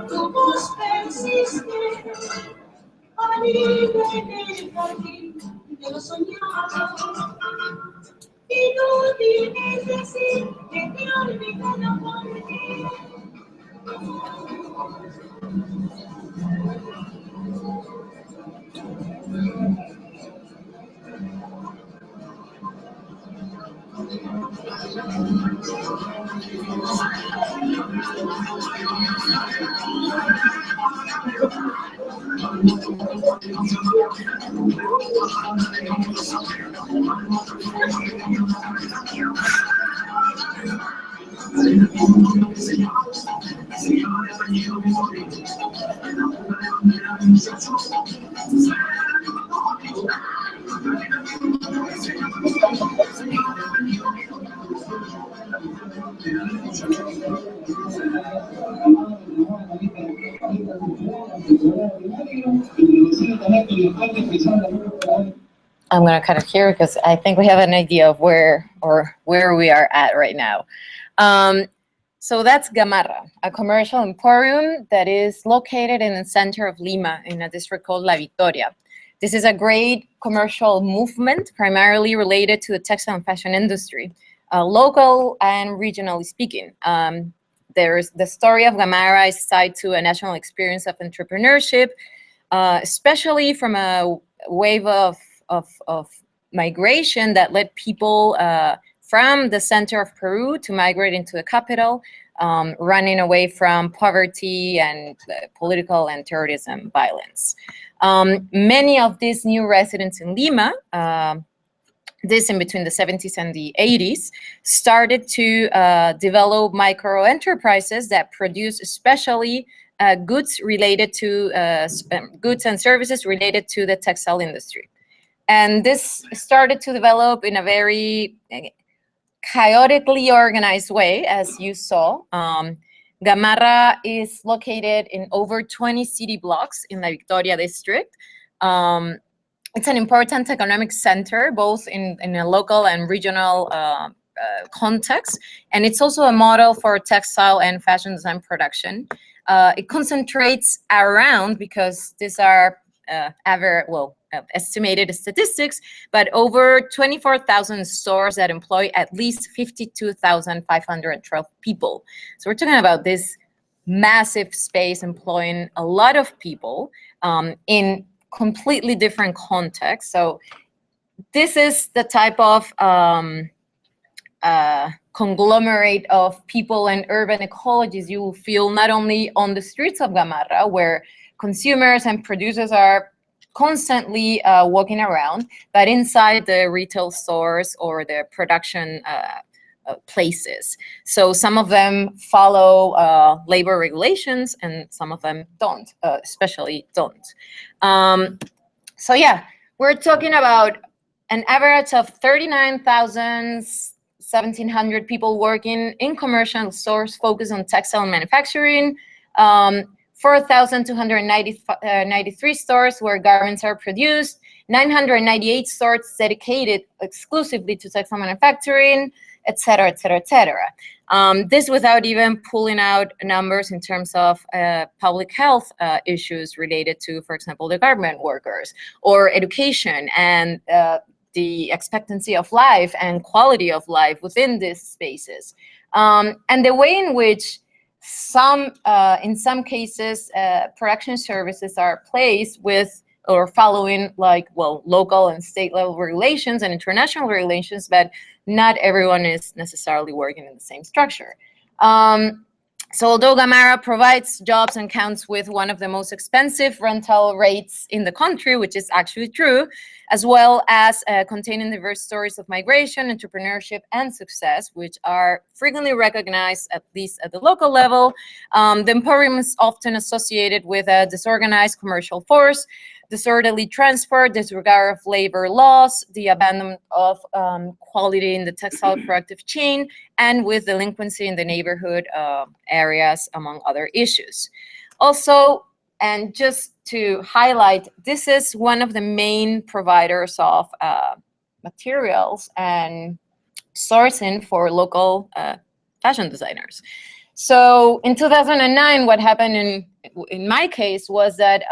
Tu voz persiste, amigo en el jardín de lo soñado. Y no tienes decir que te he olvidado por mí. I'm going to cut it here because I think we have an idea of where we are at right now. So that's Gamarra, a commercial emporium that is located in the center of Lima in a district called La Victoria. This is a great commercial movement, primarily related to the textile and fashion industry, local and regionally speaking. There's the story of Gamarra is tied to a national experience of entrepreneurship, especially from a wave of migration that led people from the center of Peru to migrate into the capital, running away from poverty and political and terrorism violence. Many of these new residents in Lima, this in between the 70s and the 80s, started to develop micro enterprises that produce especially goods related to goods and services related to the textile industry. And this started to develop in a very chaotically organized way, as you saw. Gamarra is located in over 20 city blocks in La Victoria district. It's an important economic center, both in a local and regional context. And it's also a model for textile and fashion design production. It concentrates around, because these are estimated statistics, but over 24,000 stores that employ at least 52,512 people. So we're talking about this massive space employing a lot of people in completely different contexts. So this is the type of conglomerate of people and urban ecologies you will feel not only on the streets of Gamarra, where consumers and producers are constantly walking around, but inside the retail stores or the production places. So some of them follow labor regulations and some of them don't, especially don't. So yeah, we're talking about an average of 39,700 people working in commercial stores focused on textile manufacturing, 4,293 stores where garments are produced, 998 stores dedicated exclusively to textile manufacturing, et cetera, et cetera, et cetera. This without even pulling out numbers in terms of public health issues related to, for example, the garment workers, or education and the expectancy of life and quality of life within these spaces. And the way in which in some cases, production services are placed with or following local and state level regulations and international regulations, but not everyone is necessarily working in the same structure. So although Gamarra provides jobs and counts with one of the most expensive rental rates in the country, which is actually true, as well as containing diverse stories of migration, entrepreneurship, and success, which are frequently recognized, at least at the local level, the emporium is often associated with a disorganized commercial force, disorderly transport, disregard of labor laws, the abandonment of quality in the textile productive chain, and with delinquency in the neighborhood areas, among other issues. Also, and just to highlight, this is one of the main providers of materials and sourcing for local fashion designers. So in 2009, what happened in my case was that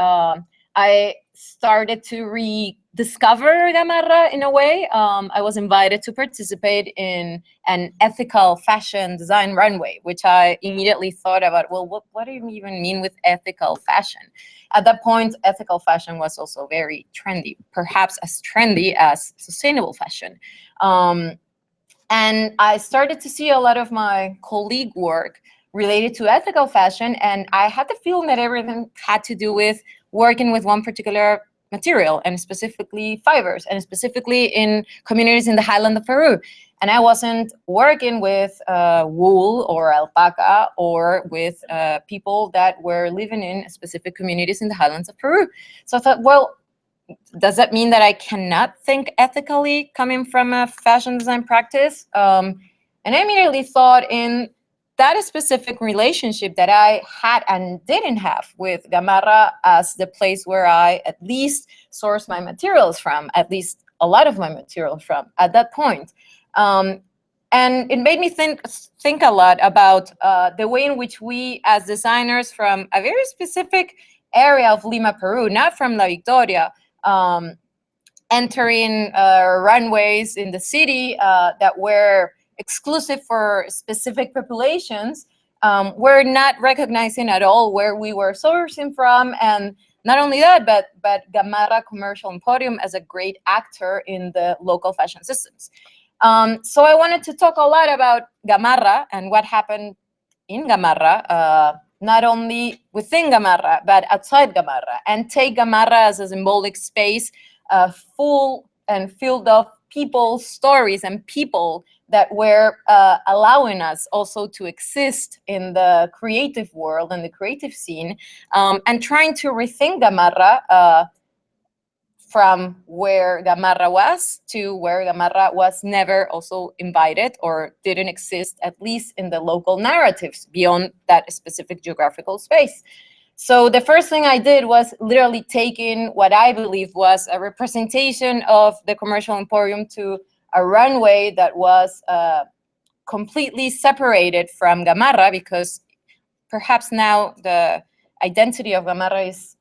I started to rediscover Gamarra in a way. I was invited to participate in an ethical fashion design runway, which I immediately thought about, well, what do you even mean with ethical fashion? At that point, ethical fashion was also very trendy, perhaps as trendy as sustainable fashion. And I started to see a lot of my colleague work related to ethical fashion, and I had the feeling that everything had to do with working with one particular material, and specifically fibers, and specifically in communities in the highland of Peru. And I wasn't working with wool or alpaca or with people that were living in specific communities in the highlands of Peru. So I thought, well, does that mean that I cannot think ethically coming from a fashion design practice? And I immediately thought in that specific relationship that I had and didn't have with Gamarra as the place where I at least source my materials from, at least a lot of my materials from at that point. And it made me think a lot about the way in which we as designers from a very specific area of Lima, Peru, not from La Victoria, entering runways in the city that were exclusive for specific populations, we're not recognizing at all where we were sourcing from. And not only that, but Gamarra Commercial Emporium as a great actor in the local fashion systems. So I wanted to talk a lot about Gamarra and what happened in Gamarra, not only within Gamarra, but outside Gamarra, and take Gamarra as a symbolic space full and filled of people, stories, and people that were allowing us also to exist in the creative world and the creative scene, and trying to rethink Gamarra from where Gamarra was to where Gamarra was never also invited or didn't exist, at least in the local narratives beyond that specific geographical space. So the first thing I did was literally taking what I believed was a representation of the Commercial Emporium to a runway that was completely separated from Gamarra, because perhaps now the identity of Gamarra is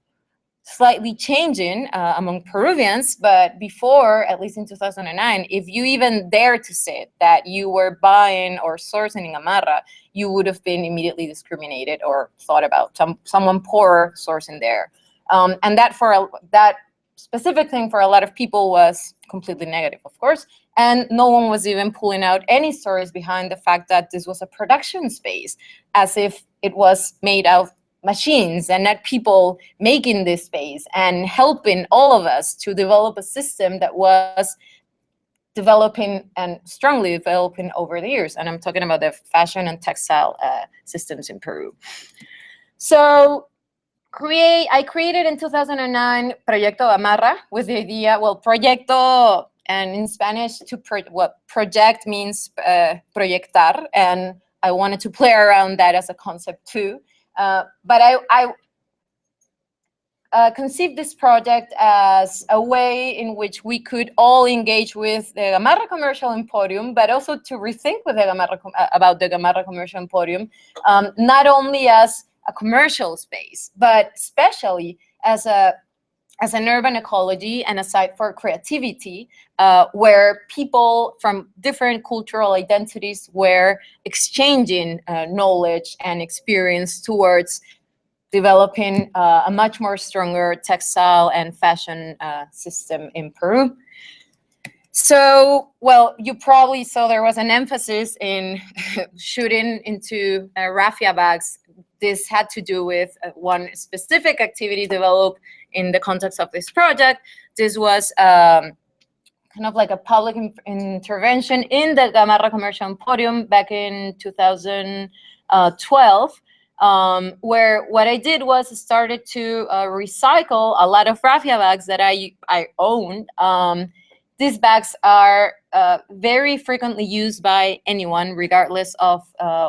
slightly changing among Peruvians, but before, at least in 2009, if you even dared to say that you were buying or sourcing in Gamarra, you would have been immediately discriminated or thought about someone poor sourcing there. And that for that specific thing for a lot of people was completely negative, of course. And no one was even pulling out any stories behind the fact that this was a production space, as if it was made out of machines and not people making this space and helping all of us to develop a system that was developing and strongly developing over the years. And I'm talking about the fashion and textile systems in Peru. So I created in 2009 Proyecto Gamarra with the idea, well, Proyecto, and in Spanish, project means proyectar, and I wanted to play around that as a concept too. But I conceived this project as a way in which we could all engage with the Gamarra Commercial Emporium, but also to rethink with the about the Gamarra Commercial Emporium, not only as a commercial space, but especially as an urban ecology and a site for creativity, where people from different cultural identities were exchanging knowledge and experience towards developing a much more stronger textile and fashion system in Peru. So, well, you probably saw there was an emphasis in shooting into raffia bags. This had to do with one specific activity developed in the context of this project. This was kind of like a public intervention in the Gamarra Commercial Emporium back in 2012, where what I did was started to recycle a lot of raffia bags that I owned. These bags are very frequently used by anyone, regardless of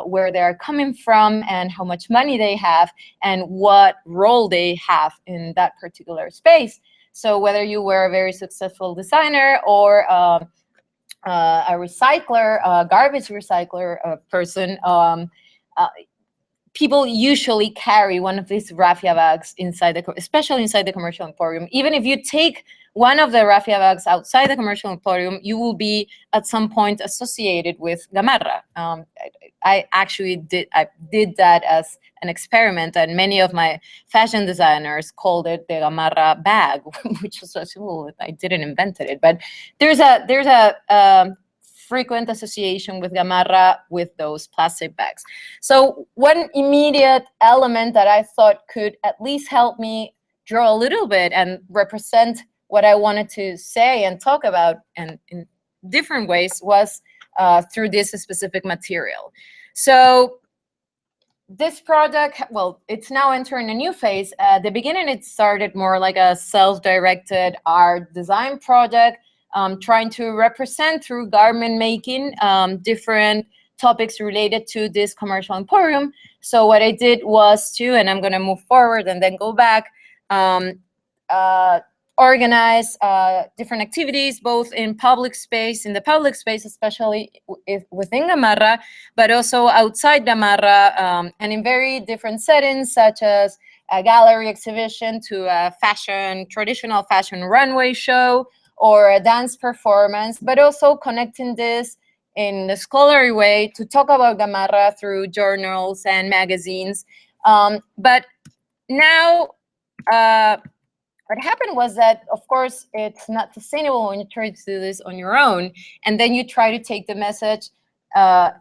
where they are coming from and how much money they have and what role they have in that particular space. So whether you were a very successful designer or a recycler, a garbage recycler person, people usually carry one of these raffia bags inside especially inside the Commercial Emporium. Even if you take one of the raffia bags outside the Commercial Emporium, you will be at some point associated with Gamarra. I actually did that as an experiment, and many of my fashion designers called it the Gamarra bag, which was well, I didn't invent it, but there's a frequent association with Gamarra with those plastic bags. So one immediate element that I thought could at least help me draw a little bit and represent what I wanted to say and talk about and in different ways was through this specific material. So this project, well, it's now entering a new phase. At the beginning, it started more like a self-directed art design project, trying to represent through garment making different topics related to this Commercial Emporium. So what I did was to, and I'm going to move forward and then go back, organize different activities, both in public space, especially within Gamarra, but also outside Gamarra, and in very different settings, such as a gallery exhibition to a traditional fashion runway show, or a dance performance, but also connecting this in a scholarly way to talk about Gamarra through journals and magazines. But now, what happened was that, of course, it's not sustainable when you try to do this on your own, and then you try to take the message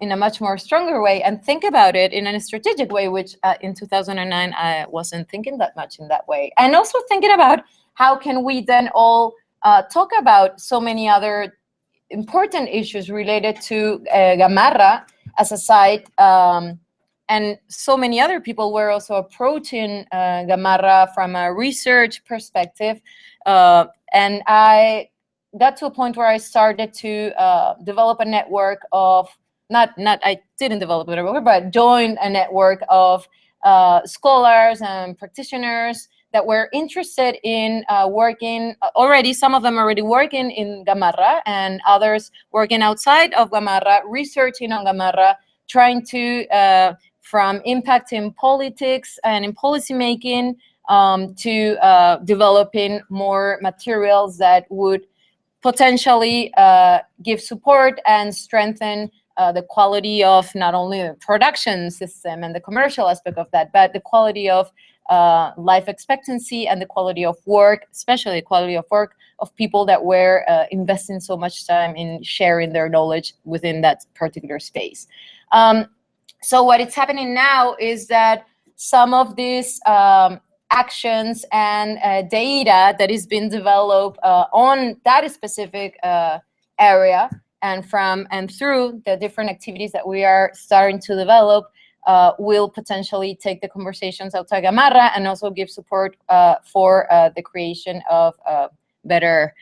in a much more stronger way and think about it in a strategic way, which in 2009, I wasn't thinking that much in that way. And also thinking about how can we then all talk about so many other important issues related to Gamarra as a site, and so many other people were also approaching Gamarra from a research perspective. And I got to a point where I started to develop a network of, I didn't develop a network, but joined a network of scholars and practitioners that were interested in working already, some of them already working in Gamarra and others working outside of Gamarra, researching on Gamarra, trying to, from impact in politics and in policymaking to developing more materials that would potentially give support and strengthen the quality of not only the production system and the commercial aspect of that, but the quality of life expectancy and the quality of work, especially the quality of work of people that were investing so much time in sharing their knowledge within that particular space. So what is happening now is that some of these actions and data that is being developed on that specific area and through the different activities that we are starting to develop will potentially take the conversations outside Gamarra and also give support for the creation of better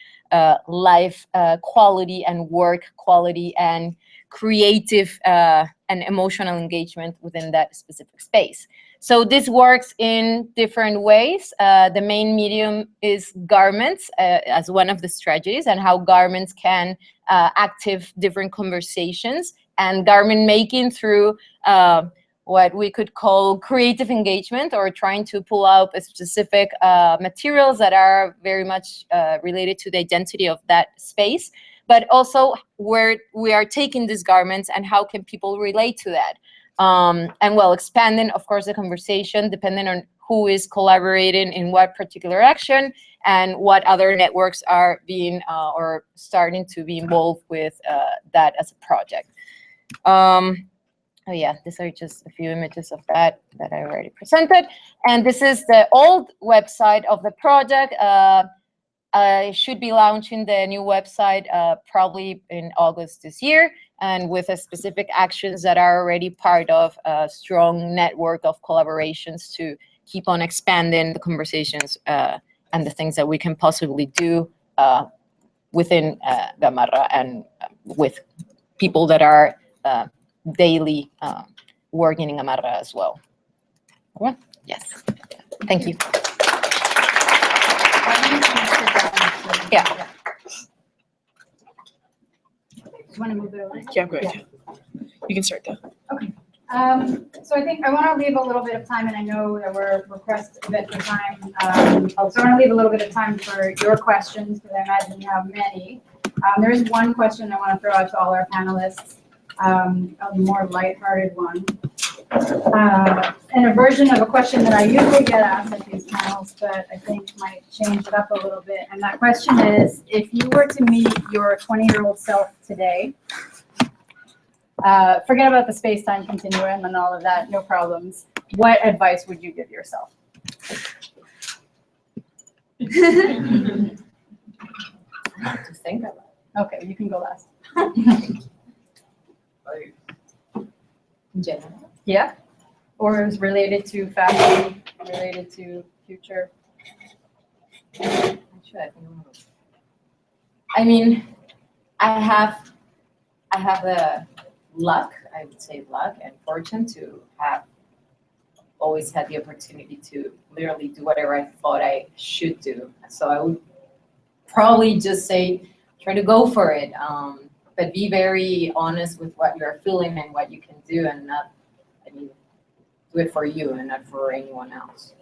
life quality and work quality and creative and emotional engagement within that specific space. So this works in different ways. The main medium is garments as one of the strategies, and how garments can active different conversations and garment making through what we could call creative engagement, or trying to pull out specific materials that are very much related to the identity of that space, but also where we are taking these garments and how can people relate to that. And well, expanding, of course, the conversation depending on who is collaborating in what particular action and what other networks are being or starting to be involved with that as a project. Oh yeah, these are just a few images of that I already presented. And this is the old website of the project. I should be launching the new website probably in August this year, and with specific actions that are already part of a strong network of collaborations to keep on expanding the conversations and the things that we can possibly do within Gamarra and with people that are daily working in Gamarra as well. Okay. Yes. Thank you. Yeah. Do you want to move it over? Yeah, good. You can start though. Okay. So I think I want to leave a little bit of time, and I know there were requests a bit for time. So I want to leave a little bit of time for your questions, because I imagine you have many. There is one question I want to throw out to all our panelists, a more lighthearted one. And a version of a question that I usually get asked at these panels, but I think might change it up a little bit. And that question is, if you were to meet your 20-year-old self today, forget about the space-time continuum and all of that, no problems. What advice would you give yourself? To think about. Okay, you can go last. In general. Yeah? Or is related to fashion, related to future? I mean, I have the luck, I would say luck and fortune to have always had the opportunity to literally do whatever I thought I should do. So I would probably just say, try to go for it. But be very honest with what you're feeling and what you can do, and not, I mean, do it for you and not for anyone else.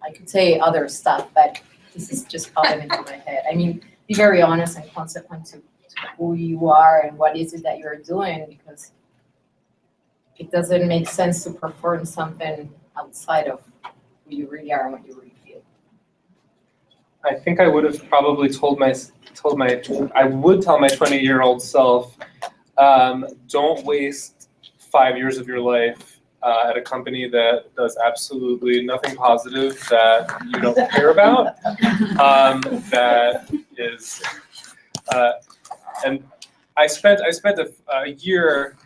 I could say other stuff, but this is just popping into my head. I mean, be very honest and consequent to who you are and what is it that you're doing, because it doesn't make sense to perform something outside of who you really are and what you really feel. I think I would have probably I would tell my 20-year-old self, don't waste 5 years of your life at a company that does absolutely nothing positive that you don't care about. That is, and I spent a year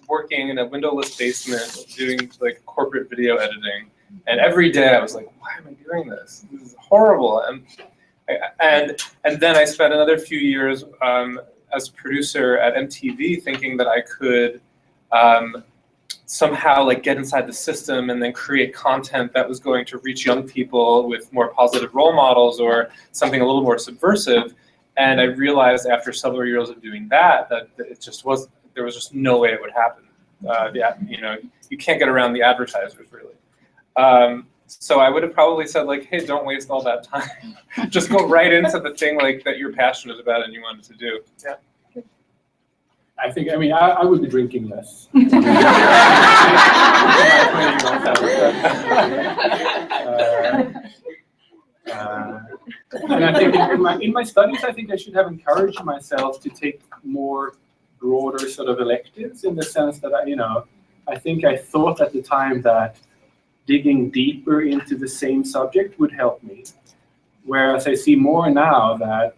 working in a windowless basement doing like corporate video editing, and every day I was like, why am I doing this? This is horrible. And then I spent another few years as a producer at MTV, thinking that I could somehow like get inside the system and then create content that was going to reach young people with more positive role models or something a little more subversive. And I realized after several years of doing that it just was, there was just no way it would happen. You know, you can't get around the advertisers really. So I would have probably said like, hey, don't waste all that time. Just go right into the thing like that you're passionate about and you wanted to do. Yeah. I mean, I would be drinking less. And I think in my studies, I think I should have encouraged myself to take more broader sort of electives, in the sense that I think I thought at the time that digging deeper into the same subject would help me. Whereas I see more now that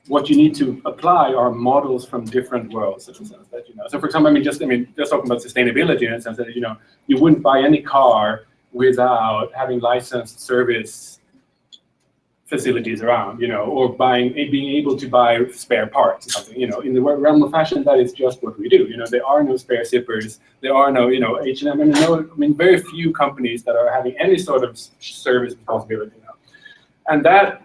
what you need to apply are models from different worlds, in the sense that, So for example, just talking about sustainability, in the sense that, you wouldn't buy any car without having licensed service facilities around, or being able to buy spare parts or something. In the realm of fashion, that is just what we do. There are no spare zippers. There are no, H&M. Very few companies that are having any sort of service responsibility now. And that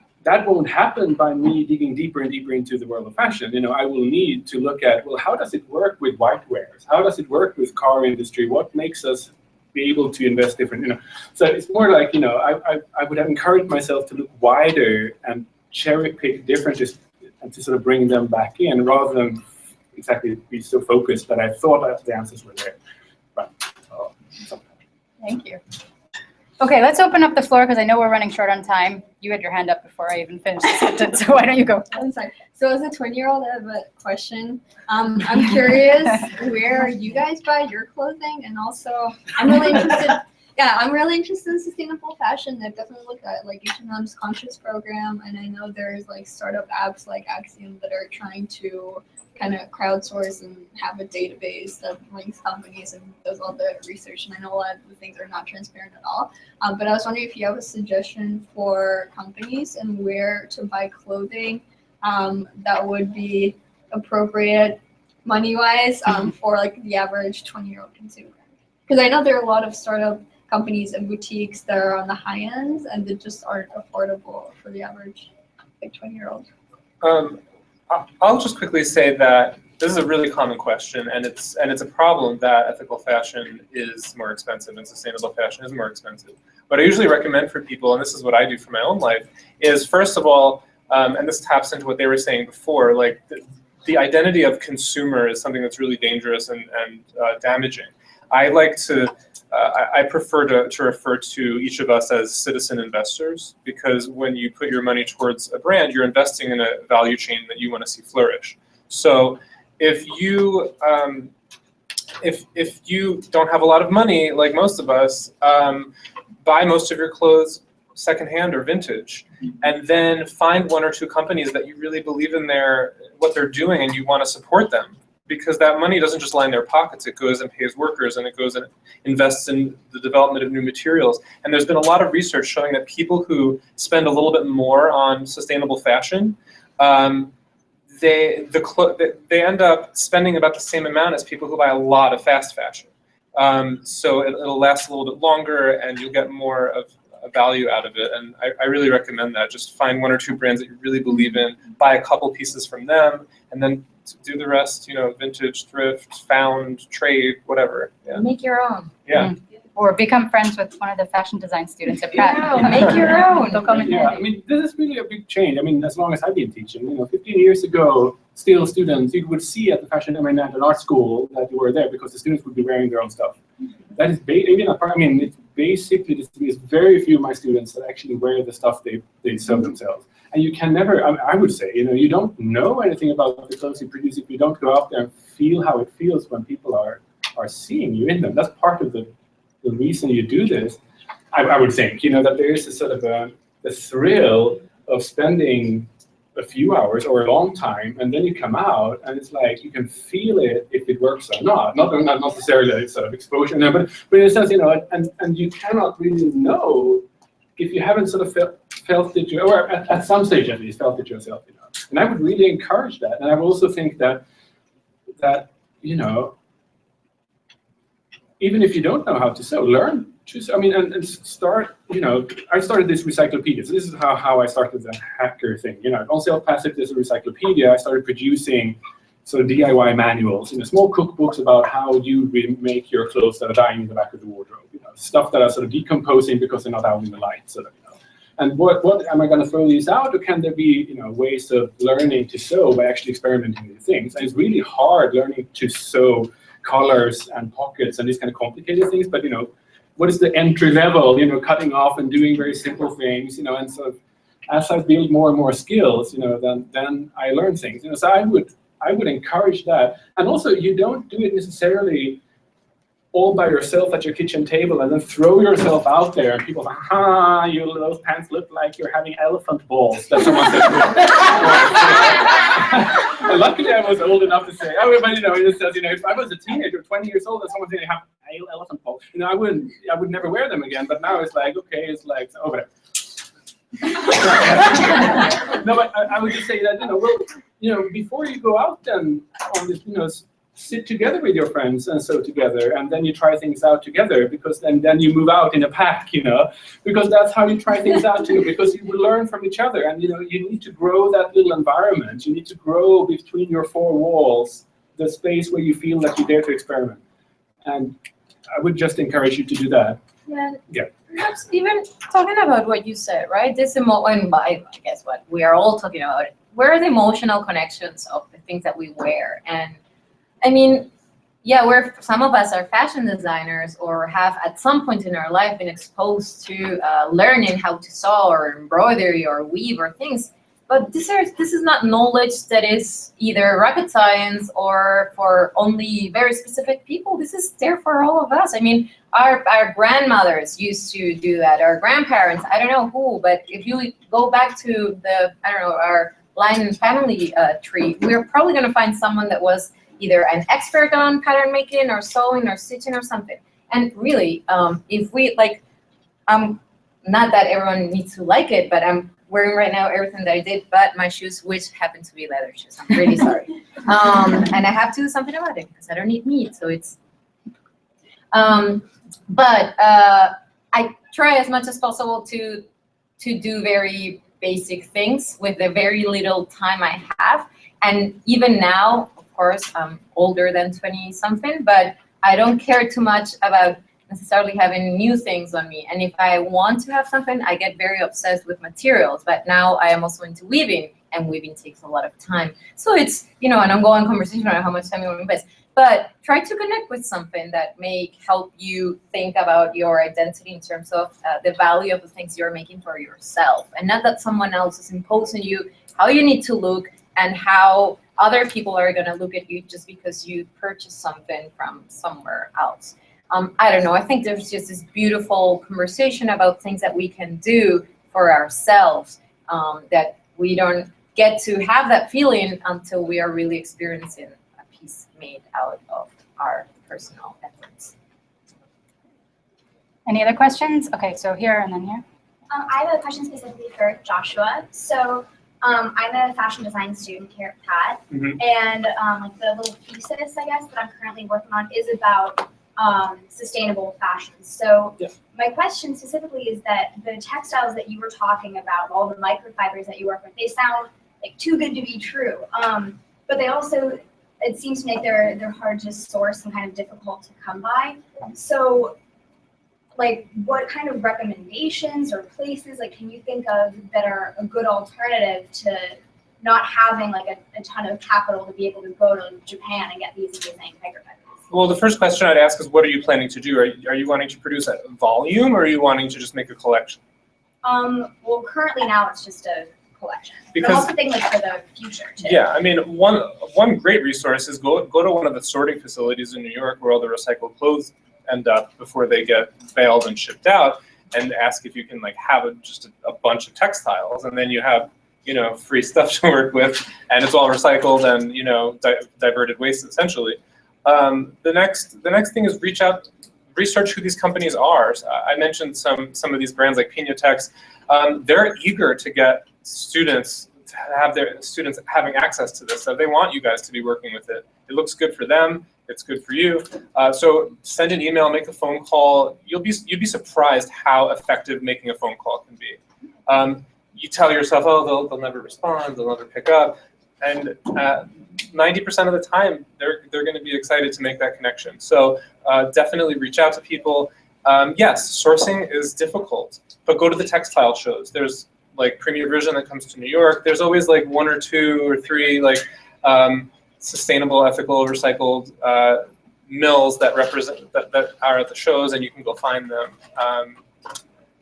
won't happen by me digging deeper and deeper into the world of fashion. I will need to look at, well, how does it work with whitewares? How does it work with car industry? What makes us be able to invest different, So it's more like, I would have encouraged myself to look wider and cherry pick differences and to sort of bring them back in, rather than exactly be so focused that I thought that the answers were there. But, Thank you. Okay, let's open up the floor, because I know we're running short on time. You had your hand up before I even finished the sentence, so why don't you go? I'm sorry. So as a 20-year-old, I have a question. I'm curious where you guys buy your clothing, and also I'm really interested. Yeah, I'm really interested in sustainable fashion. I've definitely looked at like H&M's Conscious program, and I know there's like startup apps like Axiom that are trying to kind of crowdsource and have a database that links companies and does all the research. And I know a lot of the things are not transparent at all. But I was wondering if you have a suggestion for companies and where to buy clothing that would be appropriate money-wise for like the average 20-year-old consumer. Because I know there are a lot of startup companies and boutiques that are on the high end and that just aren't affordable for the average like 20-year-old. I'll just quickly say that this is a really common question, and it's a problem that ethical fashion is more expensive and sustainable fashion is more expensive. What I usually recommend for people, and this is what I do for my own life, is first of all, and this taps into what they were saying before, like the identity of consumer is something that's really dangerous and damaging. I like to, I prefer to refer to each of us as citizen investors, because when you put your money towards a brand, you're investing in a value chain that you want to see flourish. So if you don't have a lot of money, like most of us, buy most of your clothes secondhand or vintage, and then find one or two companies that you really believe in what they're doing and you want to support them. Because that money doesn't just line their pockets, it goes and pays workers, and it goes and invests in the development of new materials. And there's been a lot of research showing that people who spend a little bit more on sustainable fashion, they end up spending about the same amount as people who buy a lot of fast fashion. So it'll last a little bit longer, and you'll get more of a value out of it. And I really recommend that. Just find one or two brands that you really believe in, buy a couple pieces from them, and then do the rest, vintage, thrift, found, trade, whatever. Yeah. Make your own. Yeah. Or become friends with one of the fashion design students at Pratt. Yeah, make your own. They'll come in Yeah, handy. this is really a big change. As long as I've been teaching, 15 years ago, still students, you would see at the fashion, at an art school that you were there because the students would be wearing their own stuff. That is, it's basically, there's very few of my students that actually wear the stuff they sew themselves. And you can never, I would say, you don't know anything about the clothes you produce if you don't go out there and feel how it feels when people are seeing you in them. That's part of the reason you do this. I would think, that there is a sort of a thrill of spending a few hours or a long time, and then you come out, and it's like you can feel it if it works or not. Not necessarily sort of exposure, but in a sense, and you cannot really know if you haven't sort of felt it, or at some stage at least felt it yourself. And I would really encourage that. And I would also think that even if you don't know how to sew, learn. And start. I started this recyclopedia. So this is how I started the hacker thing. On Sale Passive, there's a recyclopedia. I started producing sort of DIY manuals, small cookbooks about how you make your clothes that are dying in the back of the wardrobe. Stuff that are sort of decomposing because they're not out in the light. And what am I going to throw these out, or can there be ways of learning to sew by actually experimenting with things? And it's really hard learning to sew collars and pockets and these kind of complicated things. But what is the entry level? Cutting off and doing very simple things. And sort of as I build more and more skills, then I learn things. So I would encourage that. And also, you don't do it necessarily all by yourself at your kitchen table and then throw yourself out there and people say, those pants look like you're having elephant balls. That someone said. And luckily I was old enough to say, but it says, if I was a teenager, 20 years old, and someone said you have elephant balls, I would never wear them again. But now it's like, okay, it's like, whatever. No, but I would just say that, before you go out then on this, sit together with your friends and sew together, and then you try things out together, because then you move out in a pack, because that's how you try things out too, because you will learn from each other, and you need to grow that little environment. You need to grow between your four walls, the space where you feel that you dare to experiment. And I would just encourage you to do that. Yeah. Perhaps even talking about what you said, right? This and I guess what we are all talking about, where are the emotional connections of the things that we wear? And I mean, yeah, some of us are fashion designers or have at some point in our life been exposed to learning how to sew or embroidery or weave or things. But this is not knowledge that is either rocket science or for only very specific people. This is there for all of us. I mean, our grandmothers used to do that, our grandparents, I don't know who, but if you go back to our line and family tree, we're probably going to find someone that was either an expert on pattern making or sewing or stitching or something. And really, if we not that everyone needs to like it, but I'm wearing right now everything that I did but my shoes, which happen to be leather shoes. I'm really sorry. And I have to do something about it because I don't eat meat, so it's. But I try as much as possible to do very basic things with the very little time I have. And even now, of course, I'm older than 20-something, but I don't care too much about necessarily having new things on me. And if I want to have something, I get very obsessed with materials. But now I am also into weaving, and weaving takes a lot of time. So it's, an ongoing conversation about how much time you want to invest. But try to connect with something that may help you think about your identity in terms of the value of the things you're making for yourself. And not that someone else is imposing you how you need to look and how other people are going to look at you just because you purchased something from somewhere else. I don't know. I think there's just this beautiful conversation about things that we can do for ourselves that we don't get to have that feeling until we are really experiencing a piece made out of our personal efforts. Any other questions? Okay, so here and then here. I have a question specifically for Joshua. So I'm a fashion design student here at Pat, and the little thesis, I guess, that I'm currently working on is about sustainable fashion. So my question specifically is that the textiles that you were talking about, all the microfibers that you work with, they sound like too good to be true. But they also, it seems to me like they're hard to source and kind of difficult to come by. So what kind of recommendations or places can you think of that are a good alternative to not having a ton of capital to be able to go to Japan and get these amazing microfibers? Well, the first question I'd ask is, what are you planning to do? Are you wanting to produce a volume, or are you wanting to just make a collection? Well, currently now it's just a collection. Because, but I'm also thinking for the future too. Yeah, I mean, one great resource is go to one of the sorting facilities in New York where all the recycled clothes end up before they get baled and shipped out, and ask if you can have just a bunch of textiles, and then you have free stuff to work with, and it's all recycled and diverted waste essentially. The next thing is research who these companies are. I mentioned some of these brands like Pinatex. They're eager to get students to have their students having access to this. So they want you guys to be working with it. It looks good for them. It's good for you. So send an email, make a phone call. You'd be surprised how effective making a phone call can be. You tell yourself, oh, they'll never respond, they'll never pick up, and 90% of the time they're going to be excited to make that connection. So definitely reach out to people. Yes, sourcing is difficult, but go to the textile shows. There's like Premier Vision that comes to New York. There's always like 1 or 2 or 3 like sustainable, ethical, recycled mills that represent that are at the shows, and you can go find them.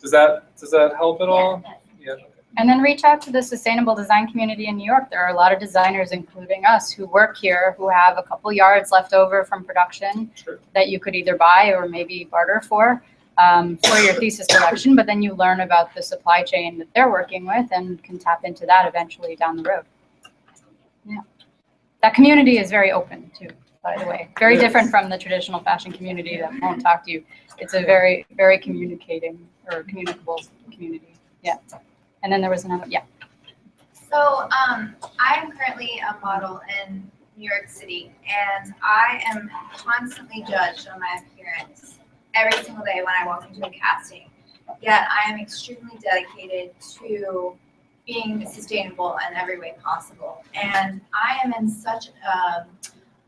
Does that help at all? Yeah. And then reach out to the sustainable design community in New York. There are a lot of designers, including us, who work here, who have a couple yards left over from production that you could either buy or maybe barter for your thesis collection. But then you learn about the supply chain that they're working with and can tap into that eventually down the road. Yeah, that community is very open too, by the way. Very different from the traditional fashion community that won't talk to you. It's a very, very communicating or communicable community. Yeah. And then there was another, yeah. So I'm currently a model in New York City, and I am constantly judged on my appearance every single day when I walk into a casting. Yet I am extremely dedicated to being sustainable in every way possible. And I am in such a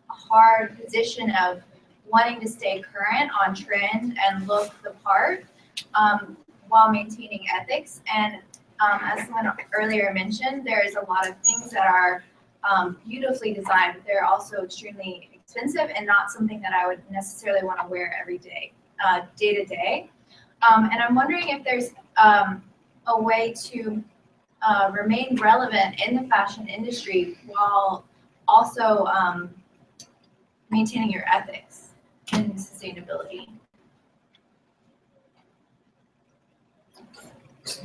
hard position of wanting to stay current on trend and look the part while maintaining ethics. And as someone earlier mentioned, there is a lot of things that are beautifully designed, but they're also extremely expensive and not something that I would necessarily want to wear every day, day to day. And I'm wondering if there's a way to remain relevant in the fashion industry while also maintaining your ethics and sustainability.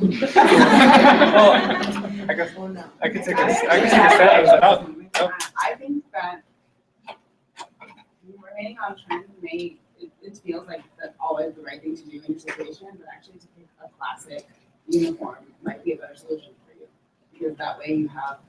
Well, I guess I could take a stab. I think that remaining on trend it feels like that's always the right thing to do in your situation, but actually to pick a classic uniform might be a better solution for you, because that way you have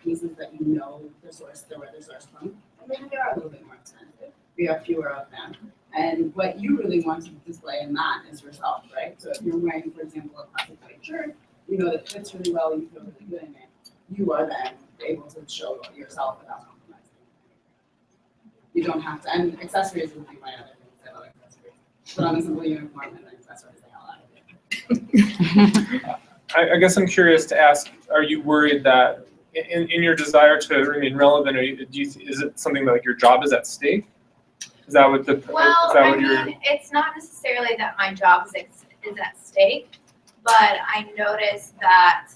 pieces that you know where they're sourced from, and maybe they are a little bit more expensive. We have fewer of them. And what you really want to display in that is yourself, right? So if you're wearing, for example, a classic white shirt, that it fits really well, you feel really good in it, you are then able to show yourself without compromising. You don't have to, and accessories would be my other thing, I love accessories. Put on a simple uniform and then accessories the hell out of it. I guess I'm curious to ask, are you worried that in your desire to remain relevant, is it something that like your job is at stake? Is that what it's not necessarily that my job is at stake, but I notice that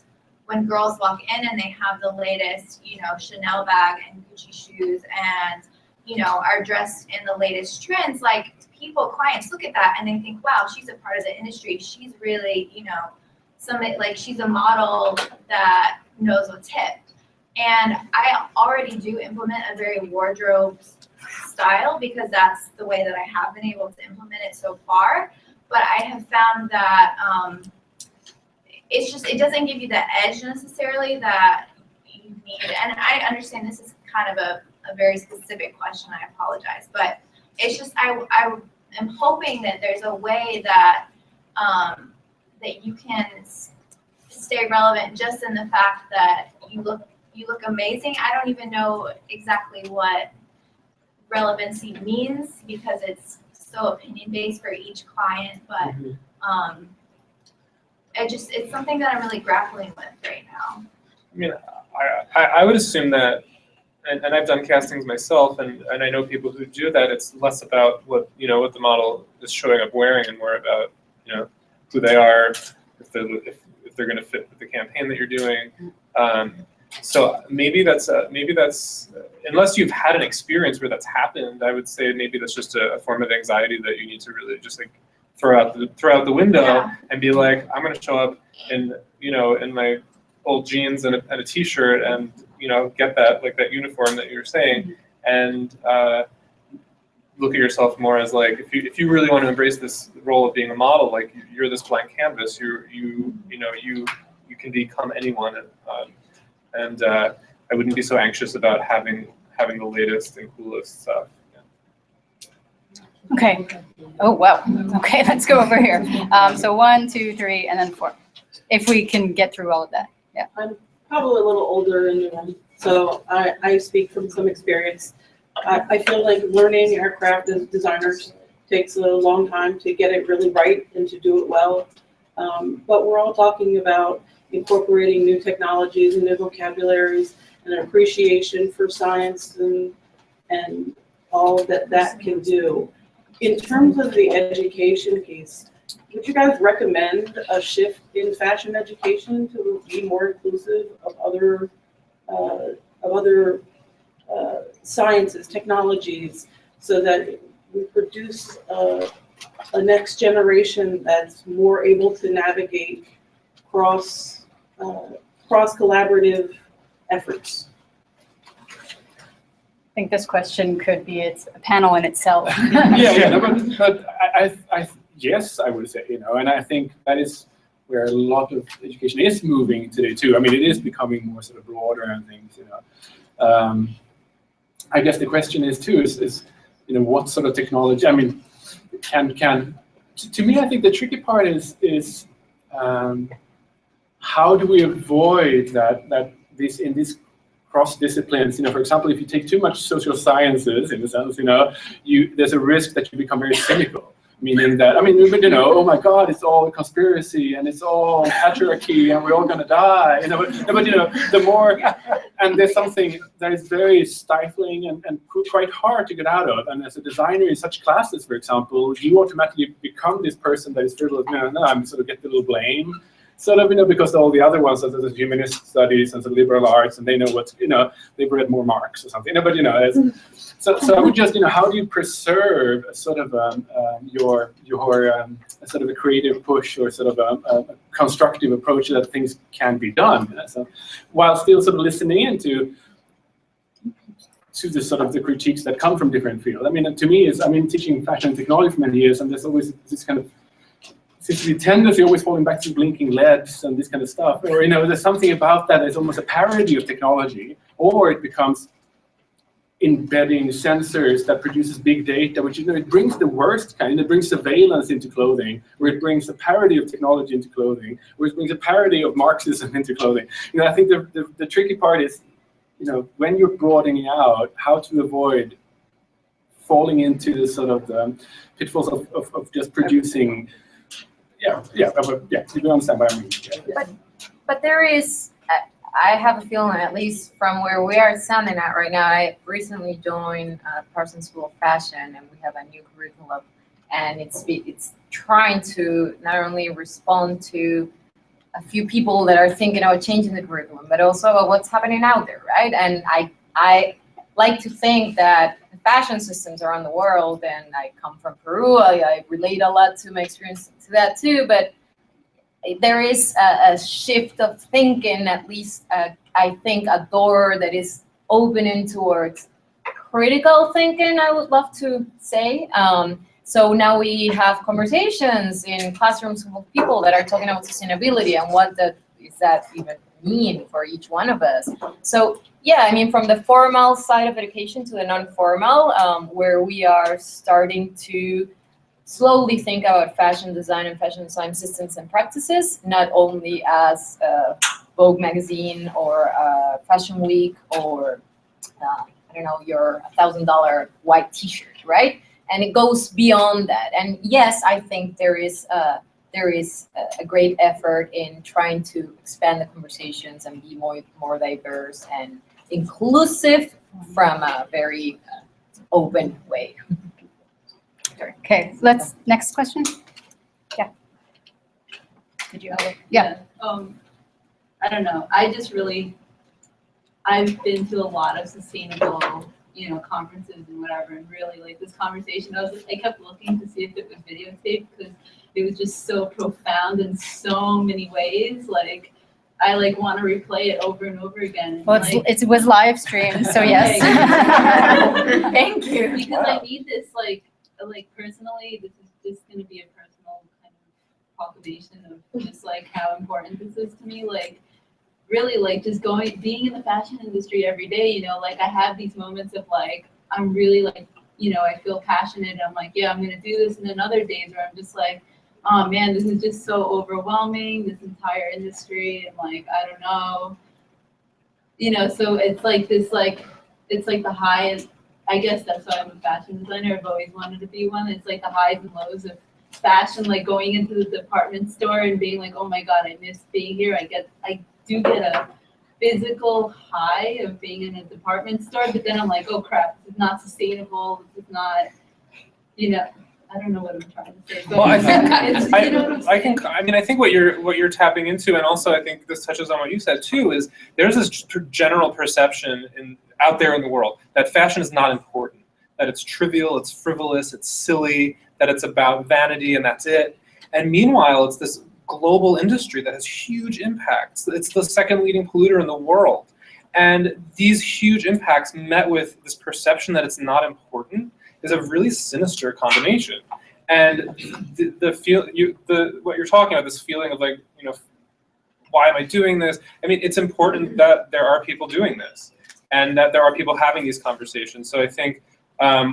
when girls walk in and they have the latest, Chanel bag and Gucci shoes and, are dressed in the latest trends, like clients look at that and they think, wow, she's a part of the industry. She's really, somebody like she's a model that knows what's hip. And I already do implement a very wardrobe style because that's the way that I have been able to implement it so far. But I have found that it doesn't give you the edge necessarily that you need. And I understand this is kind of a very specific question. I apologize, but it's just I am hoping that there's a way that that you can stay relevant just in the fact that you look amazing. I don't even know exactly what relevancy means because it's so opinion based for each client, but it's something that I'm really grappling with right now. I mean, I would assume that, and I've done castings myself, and I know people who do that. It's less about what the model is showing up wearing, and more about who they are, if they're going to fit with the campaign that you're doing. So maybe that's unless you've had an experience where that's happened, I would say maybe that's just a form of anxiety that you need to really just like throw out the window and be like, I'm going to show up in in my old jeans and a t-shirt and get that uniform that you're saying, and look at yourself more as like if you really want to embrace this role of being a model, like you're this blank canvas, you can become anyone. And I wouldn't be so anxious about having the latest and coolest stuff. Yeah. Okay. Oh, wow. Okay, let's go over here. So 1, 2, 3, and then 4. If we can get through all of that. Yeah. I'm probably a little older in the room, so I speak from some experience. I feel like learning our craft as designers takes a long time to get it really right and to do it well. But we're all talking about incorporating new technologies and new vocabularies and an appreciation for science and all that can do. In terms of the education piece, would you guys recommend a shift in fashion education to be more inclusive of other sciences, technologies, so that we produce a next generation that's more able to navigate cross collaborative efforts? I think this question could be a panel in itself. Yeah, but yes, I would say, and I think that is where a lot of education is moving today too. I mean, it is becoming more sort of broader and things, I guess the question is too, is what sort of technology, I mean, to me, I think the tricky part is how do we avoid that in this cross disciplines, for example, if you take too much social sciences, in a sense, there's a risk that you become very cynical. Meaning that, oh my God, it's all a conspiracy and it's all patriarchy and we're all going to die. But the more, and there's something that is very stifling and quite hard to get out of. And as a designer in such classes, for example, you automatically become this person that is sort of, I'm sort of get the little blame. Sort of, because all the other ones, such as humanist studies and the liberal arts, and they know what's, they've read more Marx or something. But so I would just, how do you preserve a sort of your sort of a creative push or sort of a constructive approach that things can be done, so, while still sort of listening into the sort of the critiques that come from different fields. I mean, to me, teaching fashion and technology for many years, and there's always this kind of the tendency always falling back to blinking LEDs and this kind of stuff, or there's something about that that's almost a parody of technology, or it becomes embedding sensors that produces big data, which it brings the worst kind. It brings surveillance into clothing, or it brings a parody of technology into clothing, or it brings a parody of Marxism into clothing. I think the tricky part is, when you're broadening out, how to avoid falling into the sort of the pitfalls of just producing. Yeah, you understand what I mean. Yeah. But there is, I have a feeling, at least from where we are standing at right now, I recently joined Parsons School of Fashion, and we have a new curriculum, and it's trying to not only respond to a few people that are thinking about changing the curriculum, but also about what's happening out there, right? And I like to think that the fashion systems around the world, and I come from Peru, I relate a lot to my experience to that too, but there is a shift of thinking, at least I think a door that is opening towards critical thinking, I would love to say. So now we have conversations in classrooms with people that are talking about sustainability and what does that even mean for each one of us. So yeah, from the formal side of education to the non-formal, where we are starting to slowly think about fashion design and fashion design systems and practices, not only as Vogue magazine or Fashion Week or I don't know, your $1,000 white T-shirt, right? And it goes beyond that. And yes, I think there is a great effort in trying to expand the conversations and be more diverse and inclusive from a very open way. Okay, next question. Yeah. Did you have it? Yeah. I don't know. I've been to a lot of sustainable, conferences and whatever, and really this conversation, I kept looking to see if it was videotaped because it was just so profound in so many ways. I want to replay it over and over again. Well, it was live streamed, so yes. Thank you. Because I need this, personally, this is just going to be a personal kind of proclamation of just how important this is to me. Really, just being in the fashion industry every day, I have these moments of I'm really I feel passionate. I'm yeah, I'm going to do this. And then other days where I'm just oh man, this is just so overwhelming, this entire industry. And I don't know, so it's this it's the high I guess that's why I'm a fashion designer. I've always wanted to be one. It's like the highs and lows of fashion, like going into the department store and being like, oh my God, I miss being here. I do get a physical high of being in a department store, but then I'm like, oh crap, this is not sustainable. This is not, I don't know what I'm trying to say. But Well, I think it's, you know what I'm saying? I think what you're tapping into, and also I think this touches on what you said too, is there's this general perception out there in the world that fashion is not important, that it's trivial, it's frivolous, it's silly, that it's about vanity and that's it. And meanwhile, it's this global industry that has huge impacts. It's the second leading polluter in the world. And these huge impacts met with this perception that it's not important is a really sinister combination. And what you're talking about, this feeling of like, why am I doing this? I mean, it's important that there are people doing this and that there are people having these conversations. So I think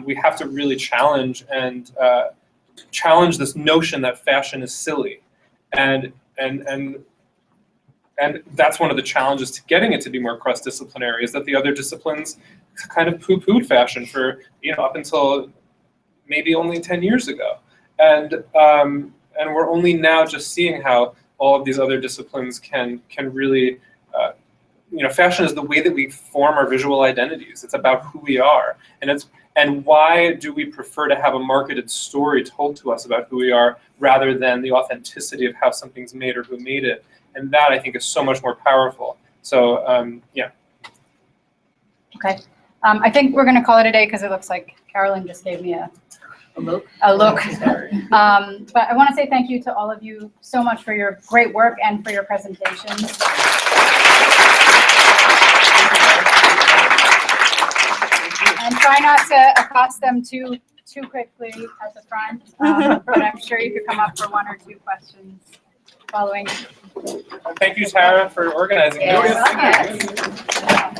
we have to really challenge this notion that fashion is silly. And that's one of the challenges to getting it to be more cross-disciplinary, is that the other disciplines kind of poo-pooed fashion for, up until maybe only 10 years ago. And we're only now just seeing how all of these other disciplines can really, fashion is the way that we form our visual identities. It's about who we are. And why do we prefer to have a marketed story told to us about who we are rather than the authenticity of how something's made or who made it? And that, I think, is so much more powerful. So, yeah. Okay. I think we're going to call it a day because it looks like Carolyn just gave me a look. But I want to say thank you to all of you so much for your great work and for your presentations. And try not to accost them too quickly at the front, but I'm sure you could come up for one or two questions following. Thank you, Tara, for organizing this. Yes.